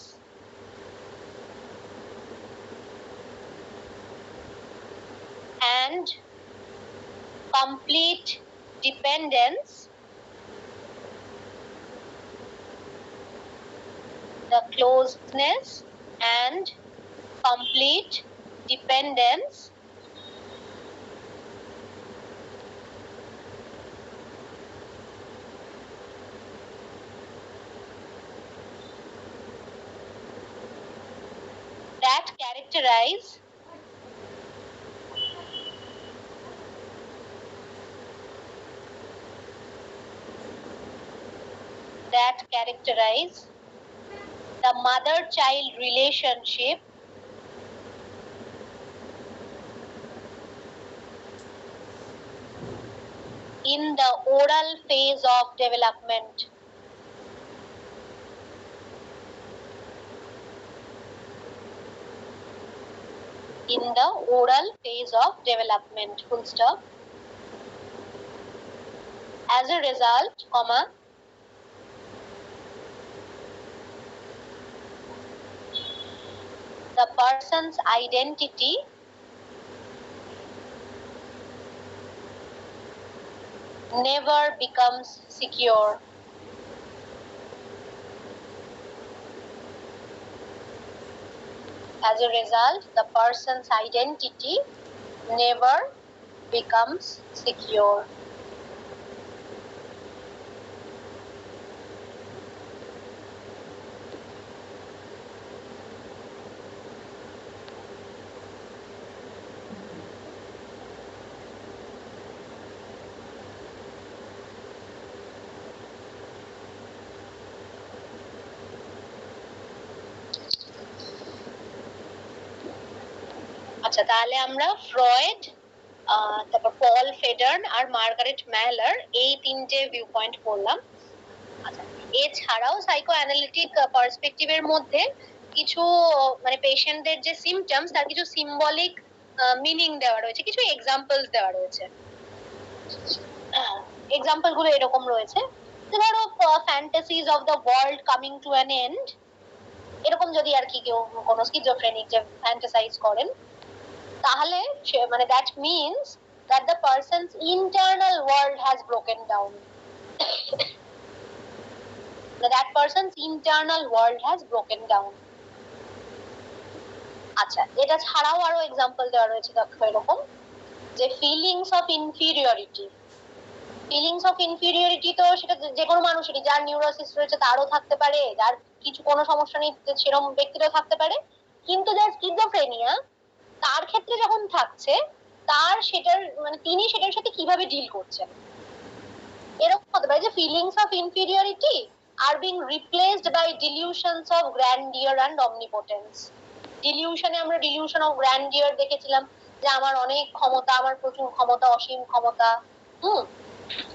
and complete dependence, the closeness and complete dependence that characterize the mother-child relationship in the oral phase of development. in the oral phase of development, full stop. As a result, comma, the person's identity never becomes secure. As a result, the person's identity never becomes secure. আচ্ছা, তাহলে আমরা Freud, তারপর পল ফেডার্ন আর Margaret ম্যালার এই তিনটে view point পড়লাম। আচ্ছা, এছাড়াও psycho analytic পার্সপেক্টিভের মধ্যে কিছু মানে পেশেন্টদের যে সিমটমস তার কিছু সিম্বলিক মিনিং দেওয়া রয়েছে, কিছু এক্সাম্পলস দেওয়া রয়েছে। এক্সাম্পল গুলো এরকম রয়েছে যে ধরো fantasies of the world coming to an end, এরকম যদি আর কি কেউ কোনো স্কিজোফ্রেনিক যে ফ্যান্টাসাইজ করেন, তাহলে মানে that means that the persons internal world has broken down, that persons internal world has broken down. আচ্ছা, এটা ছাড়াও আরো এক্সাম্পল দেওয়া রয়েছে দেখো এরকম যে feelings of inferiority. Feelings of inferiority তো সেটা যে কোনো মানুষেরই, যার নিউরোসিস রয়েছে তারও থাকতে পারে, যার কিছু কোনো সমস্যা নেই সেরকম ব্যক্তিরও থাকতে পারে, কিন্তু যার স্কিজোফ্রেনিয়া তার ক্ষেত্রে যখন থাকছে তার সেটার মানে তিনি সেটার সাথে কিভাবে ডিল করছেন। এরকম হতে পারে যে ফিলিংস অফ ইনফিরিয়রিটি আর being replaced by delusions of grandeur and omnipotence. ডিলিউশনে আমরা ডিলিউশন অফ গ্র্যান্ডিয়ার দেখেছিলাম যে আমার অনেক ক্ষমতা, আমার প্রচুর ক্ষমতা, অসীম ক্ষমতা।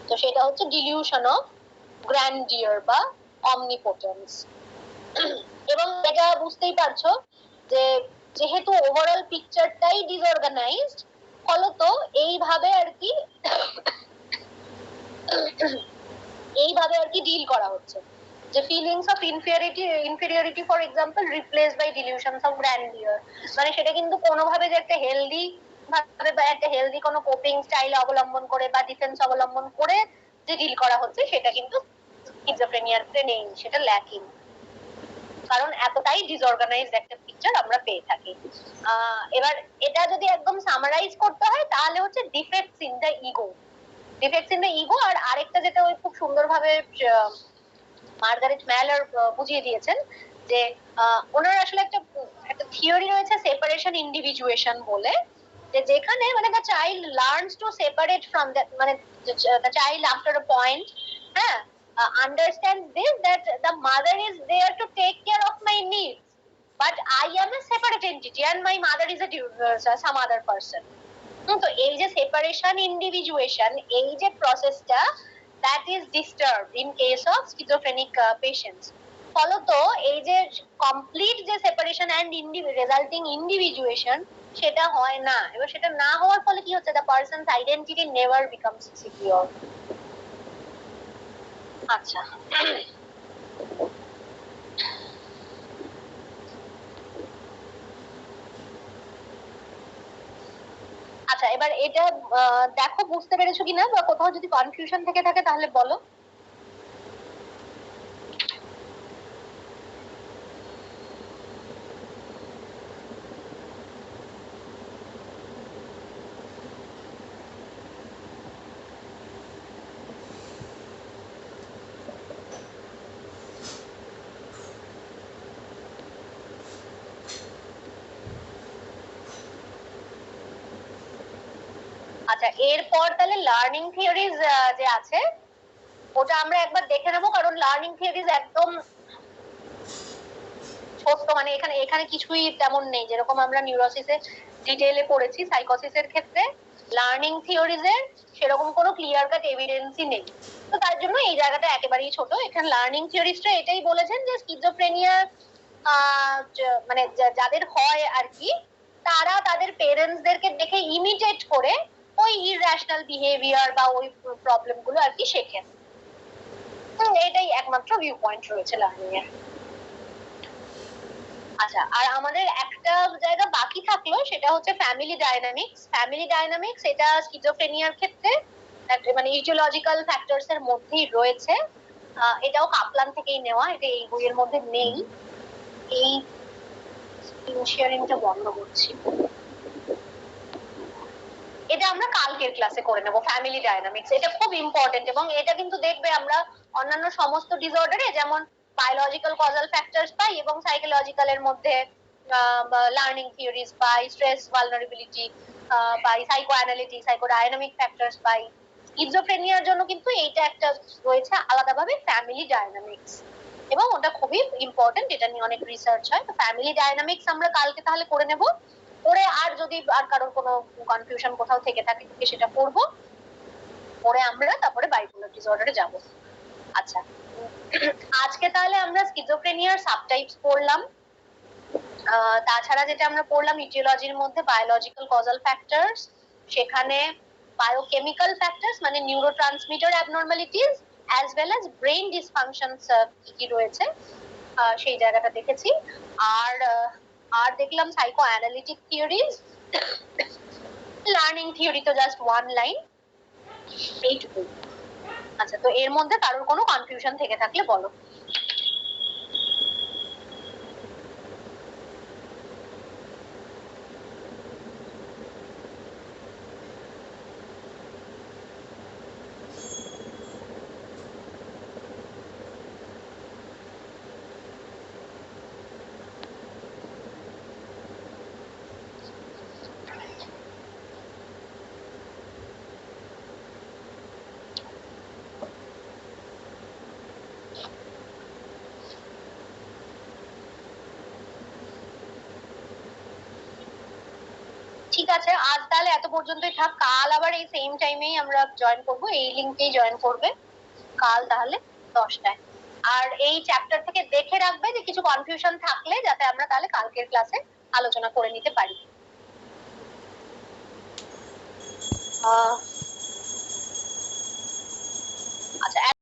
তো সেটা হচ্ছে ডিলিউশন অফ গ্র্যান্ডিয়ার বা অমনিপোটেন্স। এবং এটা বুঝতেই পারছো যে যেহেতু ওভারঅল পিকচারটাই ডিসঅর্গানাইজড, ফলত এইভাবে আর কি ডিল করা হচ্ছে যে feelings of inferiority for example replace by delusions of grandeur, মানে সেটা কিন্তু কোনোভাবে যে একটা হেলদি ভাবে বা একটা হেলদি কোনো কোপিং স্টাইল অবলম্বন করে বা ডিফেন্স অবলম্বন করে যে ডিল করা হচ্ছে সেটা কিন্তু স্কিজোফ্রেনিয়াতে নেই, সেটা ল্যাকিং, কারণ এতটাই ডিসঅর্গানাইজড একটা পিকচার আমরা পেয়ে থাকি। এবার এটা যদি একদম সামারাইজ করতে হয় তাহলে হচ্ছে defects in the ego. Defects in the ego আর আরেকটা যেটা ওই খুব সুন্দরভাবে মার্গারেট ম্যালার বুঝিয়ে দিয়েছেন যে ওনার আসলে একটা থিওরি রয়েছে সেপারেশন ইন্ডিভিজুয়েশন বলে, যে যেখানে মানে the child learns to separate from that, মানে the child after a point understands this, that the mother is there to take care of my needs, but I am a separate entity and my mother is some other person. তো এই যে separation ইন্ডিভিজুয়েশন, এই যে প্রসেসটা, that is disturbed in case of schizophrenic patients. ফলত এই যে complete যে সেপারেশন এন্ড রেজাল্টিং ইন্ডিভিজুয়েশন সেটা হয় না। এবার সেটা না হওয়ার ফলে কি হচ্ছে, the person's identity never becomes secure. আচ্ছা, আচ্ছা এবার এটা দেখো বুঝতে পেরেছো কিনা, বা কোথাও যদি কনফিউশন থেকে থাকে তাহলে বলো। আচ্ছা, এরপর তাহলে লার্নিং থিওরিজ যে আছে ওটা আমরা একবার দেখে নেবো, কারণ লার্নিং থিওরিজ একদম ছোট্ট, মানে এখানে কিছুই তেমন নেই। যেরকম আমরা নিউরোসিসে ডিটেইলে পড়েছি, সাইকোসিসের ক্ষেত্রে লার্নিং থিওরিজের সেরকম কোনো ক্লিয়ার কাট এভিডেন্সই নেই। তো তার জন্য এই জায়গাটা একেবারেই ছোট। এখানে লার্নিং থিওরিস্টরা এটাই বলেছেন যে স্কিজোফ্রেনিয়া মানে যাদের হয় আর কি, তারা তাদের পেরেন্টসদেরকে দেখে ইমিটেট করে ওই ইররেশনাল বিহেভিয়ার বা ওই প্রবলেম গুলো আর কি শেখেন। তো এটাই একমাত্র ভিউ পয়েন্ট রয়েছে লার্নিং এর। আচ্ছা, আর আমাদের একটা জায়গা বাকি থাকলো, সেটা হচ্ছে ফ্যামিলি ডাইনামিক্স। ফ্যামিলি ডাইনামিক্স এটা স্কিজোফ্রেনিয়ার ক্ষেত্রে মানে ইটিওলজিক্যাল ফ্যাক্টরস এর মধ্যেই রয়েছে। এটাও কাপলান থেকেই নেওয়া, এটা এই বইয়ের মধ্যে নেই। এই স্ক্রিন শেয়ারিংটা বন্ধ করছি। এটা আমরা কালকের ক্লাসে করে নেব, ফ্যামিলি ডাইনামিক্স। এটা খুব ইম্পর্টেন্ট এবং এটা কিন্তু দেখবে আমরা অন্যান্য সমস্ত ডিসঅর্ডারে যেমন বায়োলজিক্যাল কজাল ফ্যাক্টরস পাই এবং সাইকোলজিক্যাল এর মধ্যে লার্নিং থিওরিজ পাই, স্ট্রেস ভালনারেবিলিটি পাই, psychoanalytic, psychodynamic factors পাই। স্কিজোফ্রেনিয়ার জন্য কিন্তু এইটা একটা রয়েছে আলাদাভাবে, ফ্যামিলি ডাইনামিক্স, এবং ওটা খুবই ইম্পর্টেন্ট, এটা নিয়ে অনেক রিসার্চ হয়। তো ফ্যামিলি ডাইনামিক্স আমরা কালকে তাহলে করে নেব। পরে আর যদি আর কারোর কোনো কনফিউশন কোথাও থেকে থাকে সেটা করব, পরে আমরা তারপরে বাইপোলার ডিসঅর্ডারে যাব। আচ্ছা, আজকে তাহলে আমরা স্কিজোফ্রেনিয়ার সাবটাইপস পড়লাম। তাছাড়া যেটা আমরা পড়লাম ইটিওলজির মধ্যে বায়োলজিক্যাল কজাল ফ্যাক্টরস, সেখানে বায়োকেমিক্যাল ফ্যাক্টরস মানে neurotransmitter abnormalities as well as brain dysfunctions কি কি রয়েছে সেই জায়গাটা দেখেছি। আর দেখলাম psychoanalytic theories, learning theory তো জাস্ট ওয়ান লাইন, এইটুকু। আচ্ছা, তো এর মধ্যে কারোর কোনো কনফিউশন থেকে থাকলে বলো। ঠিক আছে, আজ তাহলে এত পর্যন্তই থাক। কাল আবার এই সেম টাইমেই আমরা জয়েন করব, এই লিংকেই জয়েন করবে কাল তাহলে 10টায়। আর এই চ্যাপ্টার থেকে দেখে রাখবে যে কিছু কনফিউশন থাকলে যাতে আমরা তাহলে কালকের ক্লাসে আলোচনা করে নিতে পারি। আচ্ছা।